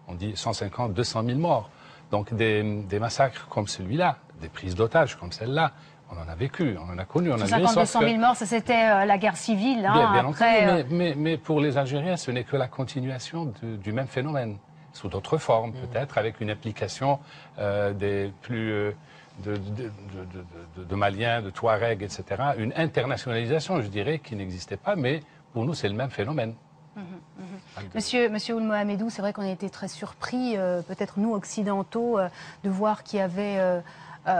on dit 150, 200 000 morts. Donc des massacres comme celui-là, des prises d'otages comme celle-là, on en a vécu, on en a connu, on a vu. 150, 200 000 morts, ça c'était la guerre civile. Hein, bien après, entendu, mais pour les Algériens, ce n'est que la continuation du même phénomène, sous d'autres formes, peut-être avec une implication des plus de Maliens, de Touaregs, etc. Une internationalisation, je dirais, qui n'existait pas, mais pour nous, c'est le même phénomène. Monsieur Ould Mohamedou, c'est vrai qu'on a été très surpris, peut-être nous occidentaux, de voir qu'il y avait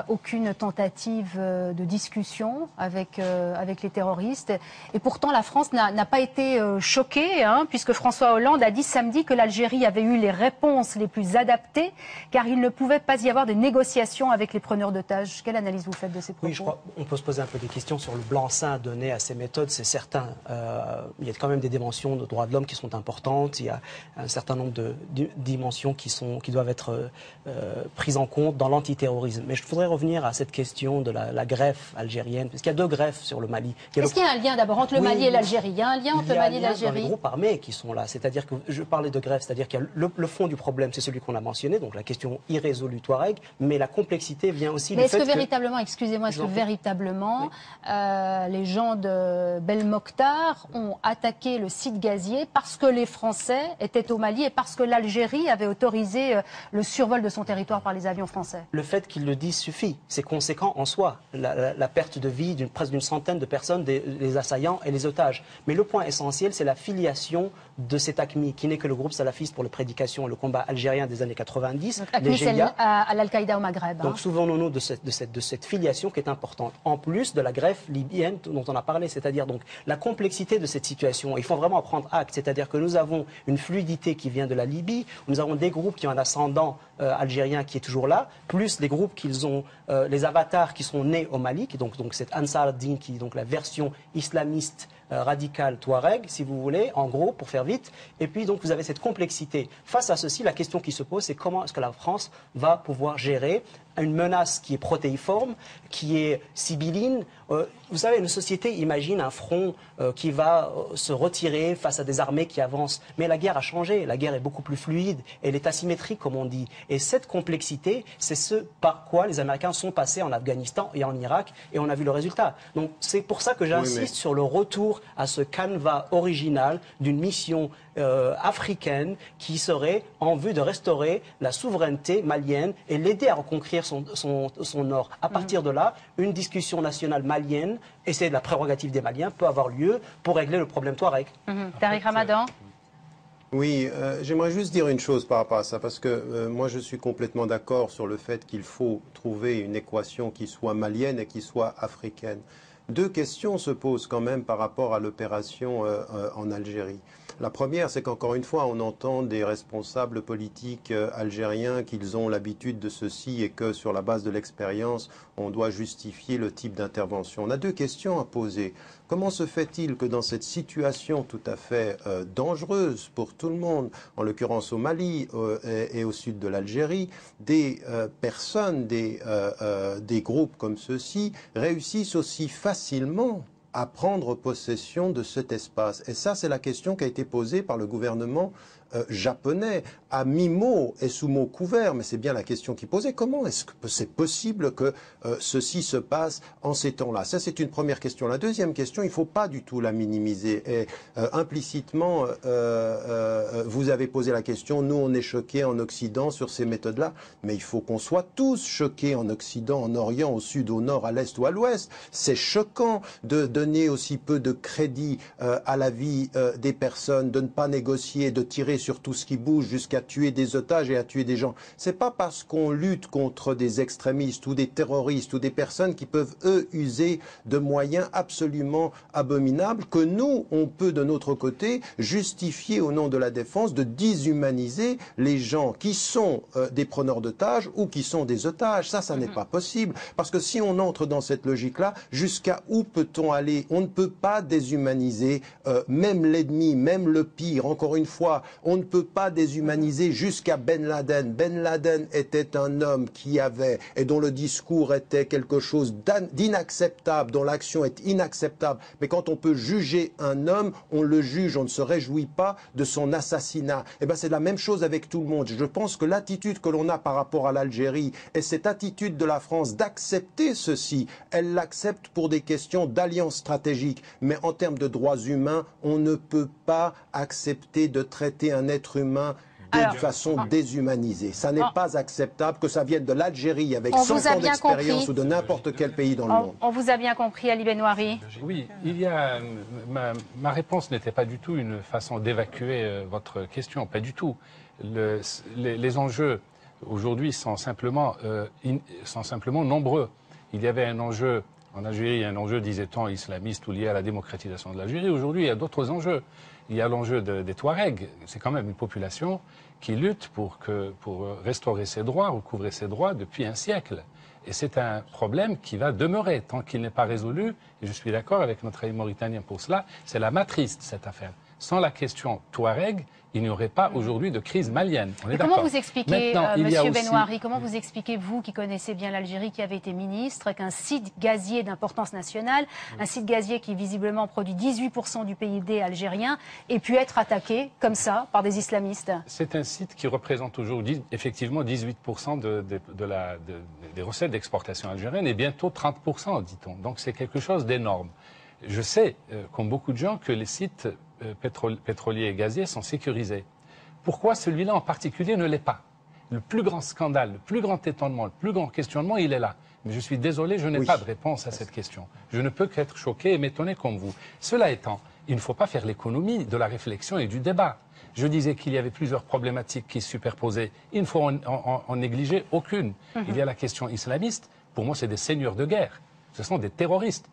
aucune tentative de discussion avec les terroristes. Et pourtant, la France n'a pas été choquée, hein, puisque François Hollande a dit samedi que l'Algérie avait eu les réponses les plus adaptées, car il ne pouvait pas y avoir de négociations avec les preneurs d'otages. Quelle analyse vous faites de ces propos? Oui, je crois qu'on peut se poser un peu des questions sur le blanc-seing donné à ces méthodes, c'est certain. Il y a quand même des dimensions de droits de l'homme qui sont importantes, il y a un certain nombre de dimensions qui doivent être prises en compte dans l'antiterrorisme. Mais je voudrais revenir à cette question de la greffe algérienne, parce qu'il y a deux greffes sur le Mali. Est-ce qu'il y a un lien d'abord entre le Mali et l'Algérie? Il y a un lien entre le Mali et l'Algérie? Il y a les groupes armés qui sont là, c'est-à-dire que je parlais de greffe, c'est-à-dire qu'il y a le fond du problème, c'est celui qu'on a mentionné, donc la question irrésolue Touareg, mais la complexité vient aussi du fait que... Mais est-ce que véritablement, excusez-moi, est-ce que véritablement les gens de Belmokhtar ont attaqué le site gazier parce que les Français étaient au Mali et parce que l'Algérie avait autorisé le survol de son territoire par les avions français? Le fait qu'ils le disent suffit. C'est conséquent en soi. La perte de vie presque d'une centaine de personnes, les assaillants et les otages. Mais le point essentiel, c'est la filiation de cet AQMI, qui n'est que le groupe salafiste pour la prédication et le combat algérien des années 90. Donc, AQMI, c'est à l'Al-Qaïda au Maghreb. Donc souvenons-nous de cette filiation qui est importante. En plus de la greffe libyenne dont on a parlé, c'est-à-dire donc la complexité de cette situation. Il faut vraiment en prendre acte. C'est-à-dire que nous avons une fluidité qui vient de la Libye. Nous avons des groupes qui ont un ascendant algérien qui est toujours là, plus les groupes qu'ils ont, les avatars qui sont nés au Mali, donc cette Ansar Din, qui est donc la version islamiste radicale Touareg, si vous voulez, en gros, pour faire vite. Et puis donc vous avez cette complexité. Face à ceci, la question qui se pose, c'est comment est-ce que la France va pouvoir gérer une menace qui est protéiforme, qui est sibylline. Vous savez, une société imagine un front qui va se retirer face à des armées qui avancent. Mais la guerre a changé, la guerre est beaucoup plus fluide, elle est asymétrique, comme on dit. Et cette complexité, c'est ce par quoi les Américains sont passés en Afghanistan et en Irak, et on a vu le résultat. Donc c'est pour ça que j'insiste sur le retour à ce canevas original d'une mission africaine qui serait en vue de restaurer la souveraineté malienne et l'aider à reconquérir son nord. À partir de là, une discussion nationale malienne, et c'est la prérogative des Maliens, peut avoir lieu pour régler le problème Touareg. Tariq Ramadan. Oui, j'aimerais juste dire une chose par rapport à ça, parce que moi je suis complètement d'accord sur le fait qu'il faut trouver une équation qui soit malienne et qui soit africaine. Deux questions se posent quand même par rapport à l'opération en Algérie. La première, c'est qu'encore une fois, on entend des responsables politiques algériens qu'ils ont l'habitude de ceci et que sur la base de l'expérience, on doit justifier le type d'intervention. On a deux questions à poser. Comment se fait-il que dans cette situation tout à fait dangereuse pour tout le monde, en l'occurrence au Mali et au sud de l'Algérie, des personnes, des groupes comme ceux-ci réussissent aussi facilement à prendre possession de cet espace? Et ça, c'est la question qui a été posée par le gouvernement japonais, à mi-mot et sous mot couvert, mais c'est bien la question qui posait. Comment est-ce que c'est possible que ceci se passe en ces temps-là? Ça, c'est une première question. La deuxième question, il ne faut pas du tout la minimiser. Et implicitement, vous avez posé la question, nous, on est choqués en Occident sur ces méthodes-là, mais il faut qu'on soit tous choqués en Occident, en Orient, au Sud, au Nord, à l'Est ou à l'Ouest. C'est choquant de donner aussi peu de crédit à la vie des personnes, de ne pas négocier, de tirer sur tout ce qui bouge jusqu'à tuer des otages et à tuer des gens. C'est pas parce qu'on lutte contre des extrémistes ou des terroristes ou des personnes qui peuvent, eux, user de moyens absolument abominables que nous, on peut de notre côté justifier au nom de la défense de déshumaniser les gens qui sont des preneurs d'otages ou qui sont des otages. Ça n'est pas possible. Parce que si on entre dans cette logique-là, jusqu'à où peut-on aller? On ne peut pas déshumaniser même l'ennemi, même le pire. Encore une fois, on On ne peut pas déshumaniser jusqu'à Ben Laden. Ben Laden était un homme qui avait, et dont le discours était quelque chose d'inacceptable, dont l'action est inacceptable. Mais quand on peut juger un homme, on le juge, on ne se réjouit pas de son assassinat. Eh bien, c'est la même chose avec tout le monde. Je pense que l'attitude que l'on a par rapport à l'Algérie et cette attitude de la France d'accepter ceci, elle l'accepte pour des questions d'alliance stratégique. Mais en termes de droits humains, on ne peut pas accepter de traiter un être humain de façon déshumanisée. Ça n'est pas acceptable que ça vienne de l'Algérie avec 100 ans d'expérience ou de n'importe quel pays dans le monde. On vous a bien compris, Ali Benouari. Oui, ma réponse n'était pas du tout une façon d'évacuer votre question, pas du tout. Les enjeux aujourd'hui sont simplement nombreux. Il y avait un enjeu en Algérie, un enjeu, disait-on, islamiste ou lié à la démocratisation de l'Algérie. Aujourd'hui, il y a d'autres enjeux. Il y a l'enjeu des Touaregs. C'est quand même une population qui lutte pour restaurer ses droits, recouvrer ses droits depuis un siècle. Et c'est un problème qui va demeurer tant qu'il n'est pas résolu. Et je suis d'accord avec notre ami mauritanien pour cela. C'est la matrice de cette affaire. Sans la question Touareg, il n'y aurait pas aujourd'hui de crise malienne. Comment vous expliquez, Monsieur Benouari, comment vous expliquez, vous qui connaissez bien l'Algérie, qui avez été ministre, qu'un site gazier d'importance nationale, un site gazier qui visiblement produit 18% du PIB algérien, ait pu être attaqué comme ça par des islamistes? C'est un site qui représente aujourd'hui effectivement 18% des recettes d'exportation algérienne et bientôt 30%, dit-on. Donc c'est quelque chose d'énorme. Je sais, comme beaucoup de gens, que les sites pétroliers et gaziers sont sécurisés. Pourquoi celui-là en particulier ne l'est pas? Le plus grand scandale, le plus grand étonnement, le plus grand questionnement, il est là. Mais je suis désolé, je n'ai pas de réponse à cette question. Je ne peux qu'être choqué et m'étonner comme vous. Cela étant, il ne faut pas faire l'économie de la réflexion et du débat. Je disais qu'il y avait plusieurs problématiques qui se superposaient. Il ne faut en négliger aucune. Il y a la question islamiste. Pour moi, c'est des seigneurs de guerre. Ce sont des terroristes.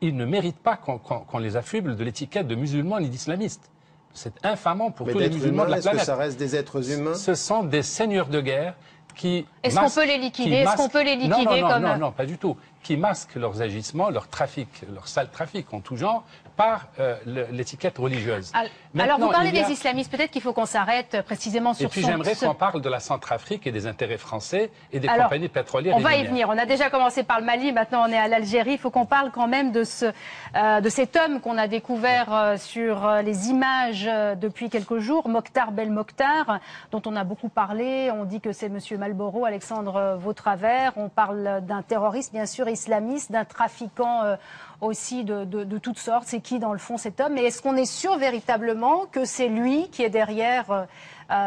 Ils ne méritent pas qu'on les affuble de l'étiquette de musulmans ni d'islamistes. C'est infamant pour tous les musulmans de la planète. Est-ce que ça reste des êtres humains? Ce sont des seigneurs de guerre qui... Est-ce qu'on peut les liquider? Est-ce qu'on peut les liquider non, pas du tout. Qui masquent leurs agissements, leur trafic, leur sale trafic en tout genre, par l'étiquette religieuse. Alors vous parlez des islamistes, peut-être qu'il faut qu'on s'arrête précisément sur Et puis j'aimerais qu'on parle de la Centrafrique et des intérêts français et des compagnies pétrolières. On va y venir. On a déjà commencé par le Mali, maintenant on est à l'Algérie. Il faut qu'on parle quand même de cet homme qu'on a découvert sur les images depuis quelques jours, Mokhtar Belmokhtar, dont on a beaucoup parlé. On dit que c'est Monsieur Malboro, Alexandre Vautravers. On parle d'un terroriste, bien sûr, islamiste, d'un trafiquant aussi de toutes sortes. C'est qui dans le fond cet homme? Et est-ce qu'on est sûr véritablement que c'est lui qui est derrière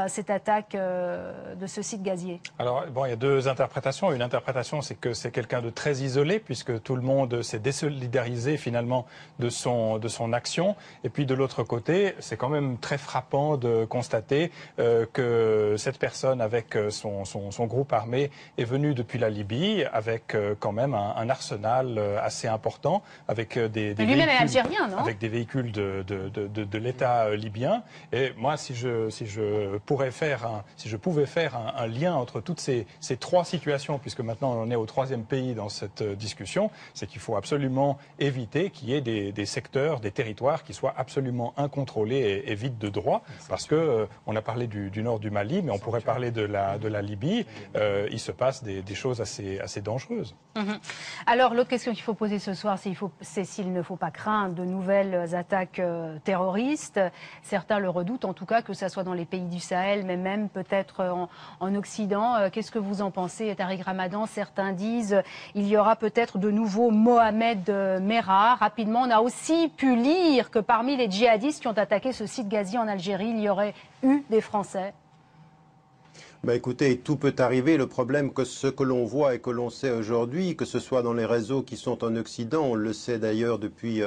cette attaque de ce site gazier? Alors, bon, il y a deux interprétations. Une interprétation, c'est que c'est quelqu'un de très isolé, puisque tout le monde s'est désolidarisé finalement de son action. Et puis de l'autre côté, c'est quand même très frappant de constater que cette personne, avec son groupe armé, est venue depuis la Libye, avec quand même un arsenal assez important, avec des lui-même est algérien, non? Avec des véhicules de l'État libyen. Et moi, si je pouvais faire un lien entre toutes ces trois situations, puisque maintenant on est au troisième pays dans cette discussion, c'est qu'il faut absolument éviter qu'il y ait des secteurs, des territoires qui soient absolument incontrôlés et vides de droit, parce que on a parlé du nord du Mali, mais on pourrait parler de la Libye. Il se passe des choses assez dangereuses. Alors l'autre question qu'il faut poser ce soir, c'est s'il ne faut pas craindre de nouvelles attaques terroristes. Certains le redoutent, en tout cas, que ce soit dans les pays du Sahel, mais même peut-être en Occident. Qu'est-ce que vous en pensez, Tariq Ramadan? Certains disent il y aura peut-être de nouveaux Mohamed Merah. Rapidement, on a aussi pu lire que parmi les djihadistes qui ont attaqué ce site gazier en Algérie, il y aurait eu des Français. Écoutez, tout peut arriver. Le problème, que ce que l'on voit et que l'on sait aujourd'hui, que ce soit dans les réseaux qui sont en Occident, on le sait d'ailleurs depuis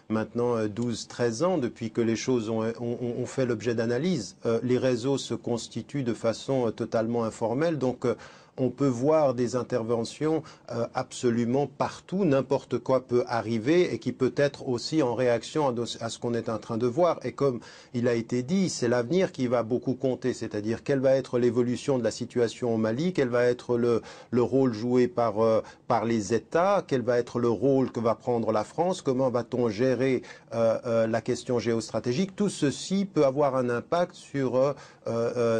maintenant 12-13 ans, depuis que les choses ont fait l'objet d'analyse, les réseaux se constituent de façon totalement informelle. Donc on peut voir des interventions absolument partout, n'importe quoi peut arriver et qui peut être aussi en réaction à ce qu'on est en train de voir. Et comme il a été dit, c'est l'avenir qui va beaucoup compter, c'est-à-dire quelle va être l'évolution de la situation au Mali, quel va être le rôle joué par les États, quel va être le rôle que va prendre la France, comment va-t-on gérer la question géostratégique. Tout ceci peut avoir un impact sur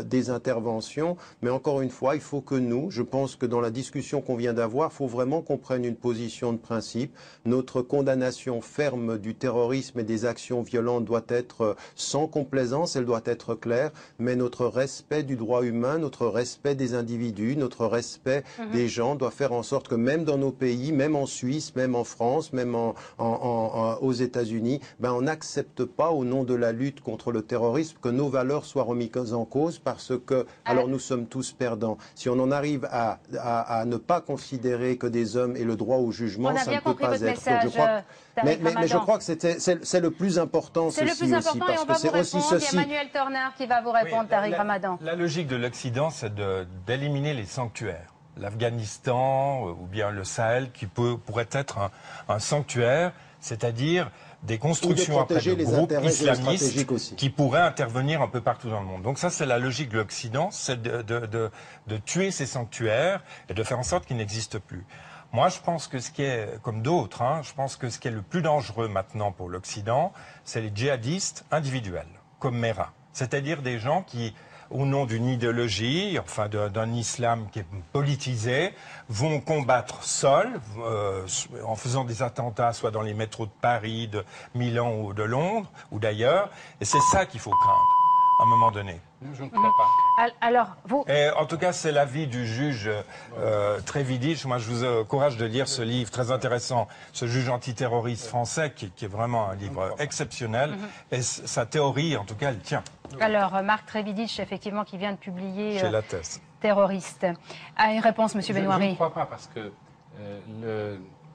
des interventions, mais encore une fois, il faut que nous, je pense que dans la discussion qu'on vient d'avoir, il faut vraiment qu'on prenne une position de principe. Notre condamnation ferme du terrorisme et des actions violentes doit être sans complaisance, elle doit être claire, mais notre respect du droit humain, notre respect des individus, notre respect des gens doit faire en sorte que même dans nos pays, même en Suisse, même en France, même aux États-Unis, on n'accepte pas au nom de la lutte contre le terrorisme que nos valeurs soient remises en cause parce que alors nous sommes tous perdants. Si on en arrive à ne pas considérer que des hommes aient le droit au jugement, ça ne peut pas être. Mais je crois que c'est le plus important. C'est le plus important et on va vous répondre. Il y a Emmanuel Turner qui va vous répondre, Tariq Ramadan. La logique de l'Occident, c'est d'éliminer les sanctuaires. L'Afghanistan ou bien le Sahel qui pourrait être un sanctuaire, c'est-à-dire des constructions après de groupes islamistes qui pourraient intervenir un peu partout dans le monde. Donc ça, c'est la logique de l'Occident, c'est de tuer ces sanctuaires et de faire en sorte qu'ils n'existent plus. Moi, je pense que ce qui est, comme d'autres, je pense que ce qui est le plus dangereux maintenant pour l'Occident, c'est les djihadistes individuels, comme Merah. C'est-à-dire des gens qui, au nom d'une idéologie, enfin d'un islam qui est politisé, vont combattre seuls, en faisant des attentats, soit dans les métros de Paris, de Milan ou de Londres, ou d'ailleurs. Et c'est ça qu'il faut craindre, à un moment donné. Je ne crois pas. Alors, vous... Et en tout cas, c'est l'avis du juge Trévidic. Moi, je vous encourage de lire ce livre très intéressant, ce juge antiterroriste français, qui est vraiment un livre exceptionnel. Et sa théorie, en tout cas, elle tient. Alors, Marc Trévidic, effectivement, qui vient de publier Chez La Thèse. Terroriste. Une réponse, Monsieur Benouari. Je ne crois pas, parce que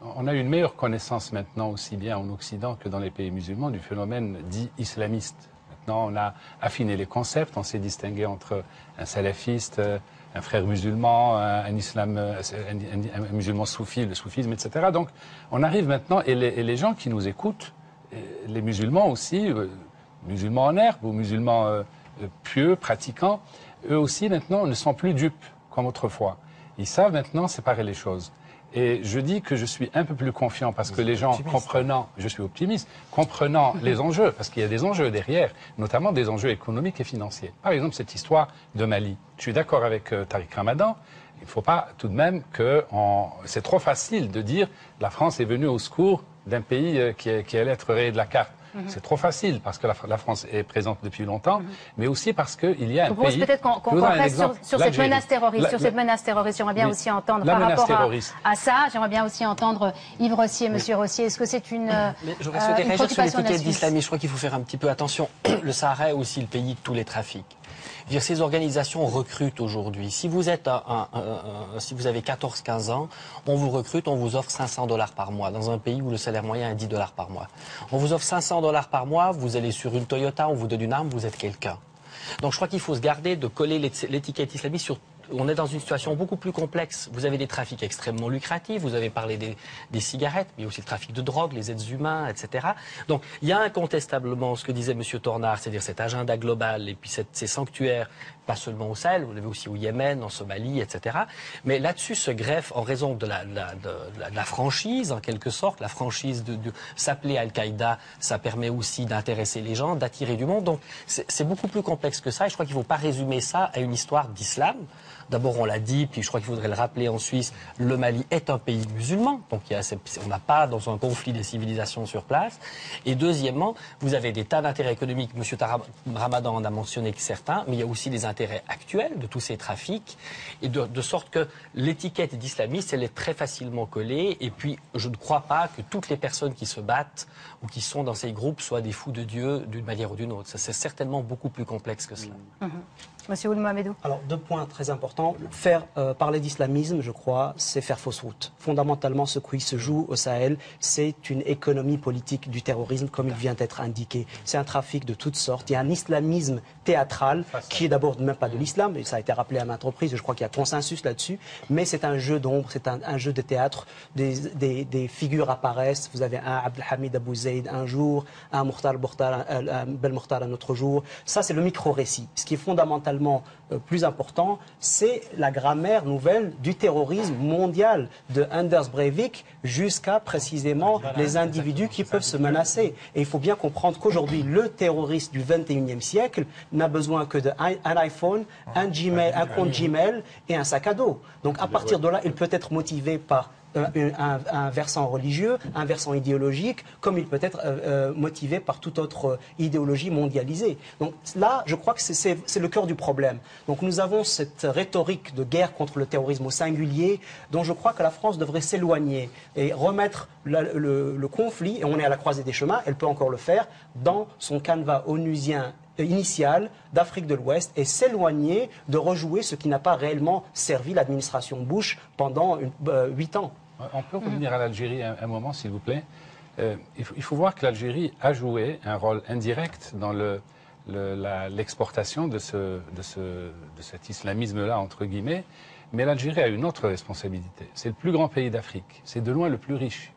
on a une meilleure connaissance maintenant, aussi bien en Occident que dans les pays musulmans, du phénomène dit islamiste. Maintenant, on a affiné les concepts, on s'est distingué entre un salafiste, un frère musulman, un musulman soufi, le soufisme, etc. Donc, on arrive maintenant, et les gens qui nous écoutent, les musulmans aussi, musulmans en herbe ou musulmans pieux, pratiquants, eux aussi maintenant ne sont plus dupes comme autrefois. Ils savent maintenant séparer les choses. Et je dis que je suis un peu plus confiant parce que les gens comprenant, je suis optimiste, comprenant les enjeux, parce qu'il y a des enjeux derrière, notamment des enjeux économiques et financiers. Par exemple, cette histoire de Mali. Je suis d'accord avec Tariq Ramadan. Il ne faut pas tout de même que... C'est trop facile de dire la France est venue au secours d'un pays qui allait être rayé de la carte. C'est trop facile parce que la France est présente depuis longtemps, mais aussi parce qu'il y a un pays... Peut-être qu'on reste sur cette menace terroriste. Sur cette menace terroriste, j'aimerais bien aussi entendre par rapport à ça, j'aimerais bien aussi entendre Yves Rossier, Monsieur Rossier. Est-ce que c'est une J'aurais souhaité réagir sur les côtés de l'islamisme. Je crois qu'il faut faire un petit peu attention. Le Sahara est aussi le pays de tous les trafics. Dire, ces organisations recrutent aujourd'hui. Si vous êtes si vous avez 14-15 ans, on vous recrute, on vous offre $500 par mois dans un pays où le salaire moyen est $10 par mois. On vous offre $500 par mois, vous allez sur une Toyota, on vous donne une arme, vous êtes quelqu'un. Donc je crois qu'il faut se garder de coller l'étiquette islamiste sur... On est dans une situation beaucoup plus complexe. Vous avez des trafics extrêmement lucratifs, vous avez parlé des cigarettes, mais aussi le trafic de drogue, les êtres humains, etc. Donc il y a incontestablement ce que disait M. Tornard, c'est-à-dire cet agenda global et puis ces sanctuaires, pas seulement au Sahel, vous l'avez aussi au Yémen, en Somalie, etc. Mais là-dessus se greffe, en raison de la franchise, en quelque sorte, la franchise de s'appeler Al-Qaïda, ça permet aussi d'intéresser les gens, d'attirer du monde. Donc c'est beaucoup plus complexe que ça et je crois qu'il ne faut pas résumer ça à une histoire d'islam. D'abord, on l'a dit, puis je crois qu'il faudrait le rappeler en Suisse, le Mali est un pays musulman, donc on n'a pas dans un conflit des civilisations sur place. Et deuxièmement, vous avez des tas d'intérêts économiques, M. Ramadan en a mentionné que certains, mais il y a aussi des intérêts actuels de tous ces trafics, et de sorte que l'étiquette d'islamiste, elle est très facilement collée, et puis je ne crois pas que toutes les personnes qui se battent ou qui sont dans ces groupes soient des fous de Dieu d'une manière ou d'une autre. C'est certainement beaucoup plus complexe que cela. Monsieur Ould Mohamedou. Alors, deux points très importants important. Faire parler d'islamisme, je crois, c'est faire fausse route. Fondamentalement, ce qui se joue au Sahel, c'est une économie politique du terrorisme, comme il vient d'être indiqué. C'est un trafic de toutes sortes. Il y a un islamisme théâtral qui est d'abord même pas de l'islam, et ça a été rappelé à maintes reprises, je crois qu'il y a consensus là-dessus, mais c'est un jeu d'ombre, c'est un jeu de théâtre. Des figures apparaissent. Vous avez un Abdelhamid Abou Zaid un jour, un Belmokhtar un autre jour. Ça, c'est le micro-récit. Ce qui est fondamentalement plus important, c'est la grammaire nouvelle du terrorisme mondial, de Anders Breivik jusqu'à précisément les individus qui peuvent se menacer. Et il faut bien comprendre qu'aujourd'hui, le terroriste du 21e siècle n'a besoin que d'un iPhone, un Gmail, un compte Gmail et un sac à dos. Donc à partir de là, il peut être motivé par un versant religieux, un versant idéologique, comme il peut être motivé par toute autre idéologie mondialisée. Donc là, je crois que c'est le cœur du problème. Donc nous avons cette rhétorique de guerre contre le terrorisme au singulier, dont je crois que la France devrait s'éloigner et remettre le conflit, et on est à la croisée des chemins, elle peut encore le faire, dans son canevas onusien initial d'Afrique de l'Ouest et s'éloigner de rejouer ce qui n'a pas réellement servi l'administration Bush pendant 8 ans. On peut revenir à l'Algérie un moment, s'il vous plaît. Il faut voir que l'Algérie a joué un rôle indirect dans l'exportation de cet islamisme-là, entre guillemets. Mais l'Algérie a une autre responsabilité. C'est le plus grand pays d'Afrique. C'est de loin le plus riche.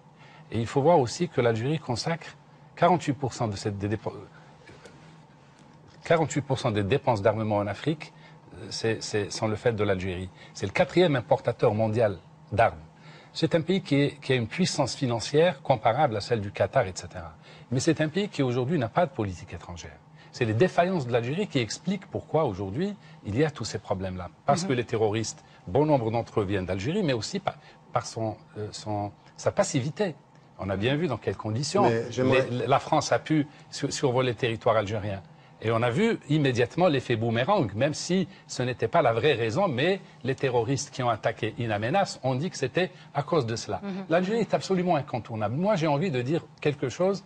Et il faut voir aussi que l'Algérie consacre 48% des dépenses d'armement en Afrique sont le fait de l'Algérie. C'est le 4e importateur mondial d'armes. C'est un pays qui a une puissance financière comparable à celle du Qatar, etc. Mais c'est un pays qui aujourd'hui n'a pas de politique étrangère. C'est les défaillances de l'Algérie qui expliquent pourquoi aujourd'hui il y a tous ces problèmes-là. Parce que les terroristes, bon nombre d'entre eux viennent d'Algérie, mais aussi par sa passivité. On a bien vu dans quelles conditions la France a pu survoler le territoire algérien. Et on a vu immédiatement l'effet boomerang, même si ce n'était pas la vraie raison, mais les terroristes qui ont attaqué In Amenas ont dit que c'était à cause de cela. L'Algérie est absolument incontournable. Moi, j'ai envie de dire quelque chose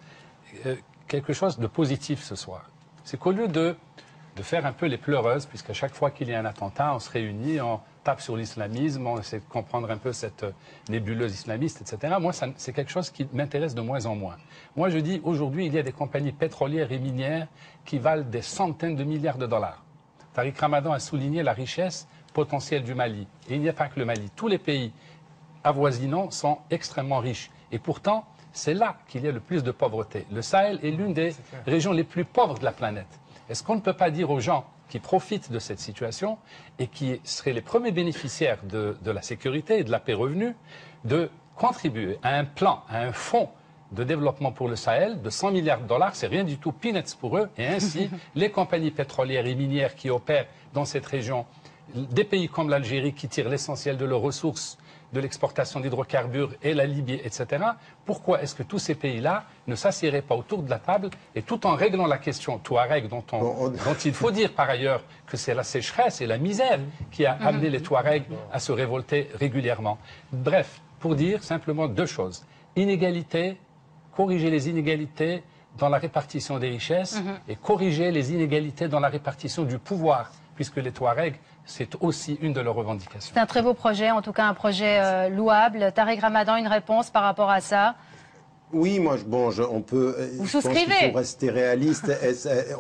de positif ce soir. C'est qu'au lieu de faire un peu les pleureuses, puisqu'à chaque fois qu'il y a un attentat, on se réunit, on tape sur l'islamisme, on essaie de comprendre un peu cette nébuleuse islamiste, etc. Moi, c'est quelque chose qui m'intéresse de moins en moins. Moi, je dis, aujourd'hui, il y a des compagnies pétrolières et minières qui valent des centaines de milliards de dollars. Tariq Ramadan a souligné la richesse potentielle du Mali. Et il n'y a pas que le Mali. Tous les pays avoisinants sont extrêmement riches. Et pourtant, c'est là qu'il y a le plus de pauvreté. Le Sahel est l'une des régions les plus pauvres de la planète. Est-ce qu'on ne peut pas dire aux gens qui profitent de cette situation et qui seraient les premiers bénéficiaires de la sécurité et de la paix revenue de contribuer à un plan, à un fonds de développement pour le Sahel de 100 milliards de dollars, c'est rien du tout, peanuts pour eux, et ainsi les compagnies pétrolières et minières qui opèrent dans cette région, des pays comme l'Algérie qui tirent l'essentiel de leurs ressources, de l'exportation d'hydrocarbures et la Libye, etc. Pourquoi est-ce que tous ces pays-là ne s'assieraient pas autour de la table et tout en réglant la question Touareg, dont il faut dire par ailleurs que c'est la sécheresse et la misère qui a amené les Touaregs à se révolter régulièrement. Bref, pour dire simplement 2 choses. Inégalité, corriger les inégalités dans la répartition des richesses et corriger les inégalités dans la répartition du pouvoir, puisque les Touaregs, c'est aussi une de leurs revendications. C'est un très beau projet, en tout cas un projet louable. Tariq Ramadan, une réponse par rapport à ça? Oui, moi, on peut. Vous je pense qu'il faut rester réaliste.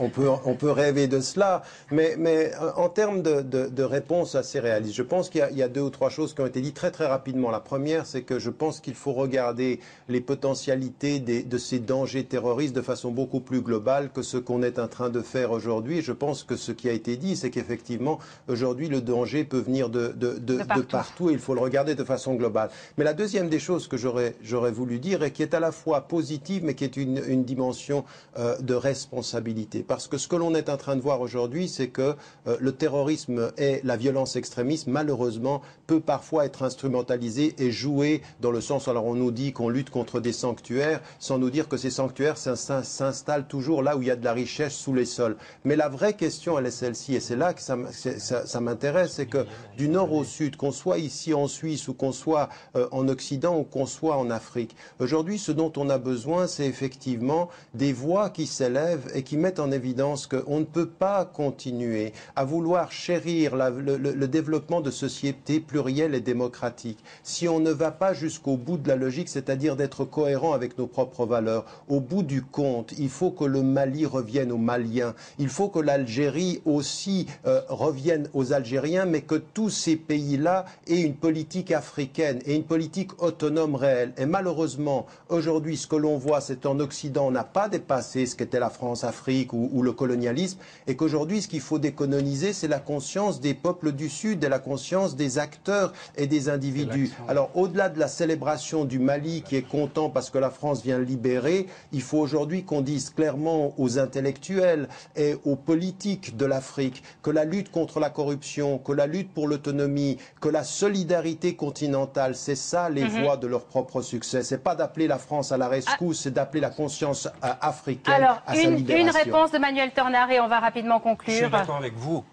On peut rêver de cela, mais en termes de réponse assez réaliste, je pense qu'il y a 2 ou 3 choses qui ont été dites très très rapidement. La première, c'est que je pense qu'il faut regarder les potentialités de ces dangers terroristes de façon beaucoup plus globale que ce qu'on est en train de faire aujourd'hui. Je pense que ce qui a été dit, c'est qu'effectivement, aujourd'hui, le danger peut venir de partout et il faut le regarder de façon globale. Mais la deuxième des choses que j'aurais voulu dire et qui est à la fois positive, mais qui est une dimension de responsabilité. Parce que ce que l'on est en train de voir aujourd'hui, c'est que le terrorisme et la violence extrémiste, malheureusement, peut parfois être instrumentalisé et joué dans le sens, alors on nous dit qu'on lutte contre des sanctuaires, sans nous dire que ces sanctuaires s'installent toujours là où il y a de la richesse sous les sols. Mais la vraie question, elle est celle-ci, et c'est là que ça m'intéresse, c'est que du nord au sud, qu'on soit ici en Suisse ou qu'on soit en Occident ou qu'on soit en Afrique, aujourd'hui, ce dont dont on a besoin, c'est effectivement des voix qui s'élèvent et qui mettent en évidence qu'on ne peut pas continuer à vouloir chérir le développement de sociétés plurielles et démocratiques si on ne va pas jusqu'au bout de la logique, c'est-à-dire d'être cohérent avec nos propres valeurs. Au bout du compte, il faut que le Mali revienne aux Maliens, il faut que l'Algérie aussi revienne aux Algériens, mais que tous ces pays-là aient une politique africaine et une politique autonome réelle. Et malheureusement, aujourd'hui, ce que l'on voit, c'est qu'en Occident, on n'a pas dépassé ce qu'était la France-Afrique ou le colonialisme, et qu'aujourd'hui, ce qu'il faut décoloniser, c'est la conscience des peuples du Sud et la conscience des acteurs et des individus. Alors, au-delà de la célébration du Mali, qui est content parce que la France vient le libérer, il faut aujourd'hui qu'on dise clairement aux intellectuels et aux politiques de l'Afrique que la lutte contre la corruption, que la lutte pour l'autonomie, que la solidarité continentale, c'est ça les voies de leur propre succès. C'est pas d'appeler la France à la rescousse, c'est d'appeler la conscience africaine à sa libération. Une réponse de Manuel Tornard et on va rapidement conclure. Je suis d'accord avec vous.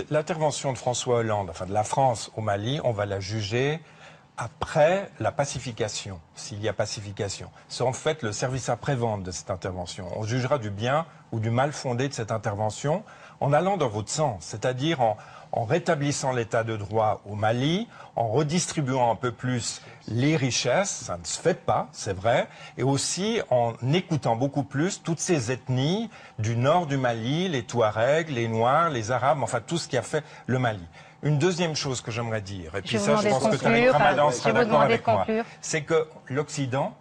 L'intervention de François Hollande, enfin de la France au Mali, on va la juger après la pacification, s'il y a pacification. C'est en fait le service après-vente de cette intervention. On jugera du bien ou du mal fondé de cette intervention en allant dans votre sens, c'est-à-dire en rétablissant l'état de droit au Mali, en redistribuant un peu plus les richesses, ça ne se fait pas, c'est vrai, et aussi en écoutant beaucoup plus toutes ces ethnies du nord du Mali, les Touaregs, les Noirs, les Arabes, enfin tout ce qui a fait le Mali. Une deuxième chose que j'aimerais dire, et puis ça je pense que Tariq Ramadan sera d'accord avec moi, c'est que l'Occident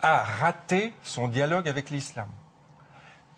a raté son dialogue avec l'islam.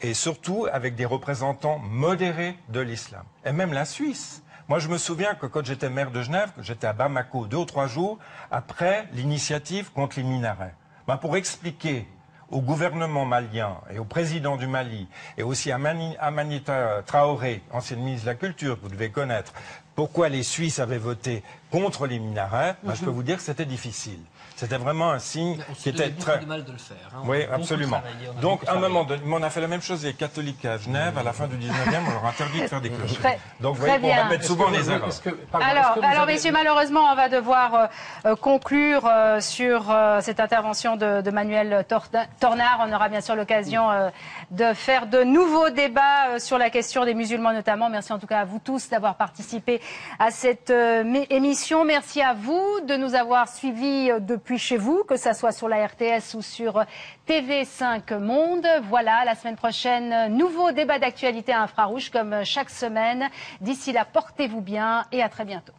Et surtout avec des représentants modérés de l'islam. Et même la Suisse. Moi, je me souviens que quand j'étais maire de Genève, que j'étais à Bamako 2 ou 3 jours après l'initiative contre les minarets, pour expliquer au gouvernement malien et au président du Mali, et aussi à Amanita Traoré, ancienne ministre de la Culture, que vous devez connaître, pourquoi les Suisses avaient voté contre les minarets, je peux vous dire que c'était difficile. C'était vraiment un signe qui était très... de mal de le faire. Hein. Oui, absolument. Donc, à un moment donné, on a fait la même chose avec les catholiques à Genève. À la fin du 19e, on leur a interdit de faire des cloches. Donc, vous voyez qu'on répète souvent les erreurs. Alors, messieurs, malheureusement, on va devoir conclure sur cette intervention de Manuel Tornard. On aura bien sûr l'occasion de faire de nouveaux débats sur la question des musulmans notamment. Merci en tout cas à vous tous d'avoir participé à cette émission. Merci à vous de nous avoir suivis depuis chez vous, que ça soit sur la RTS ou sur TV5 Monde. Voilà, la semaine prochaine, nouveau débat d'actualité à Infrarouge comme chaque semaine. D'ici là, portez-vous bien et à très bientôt.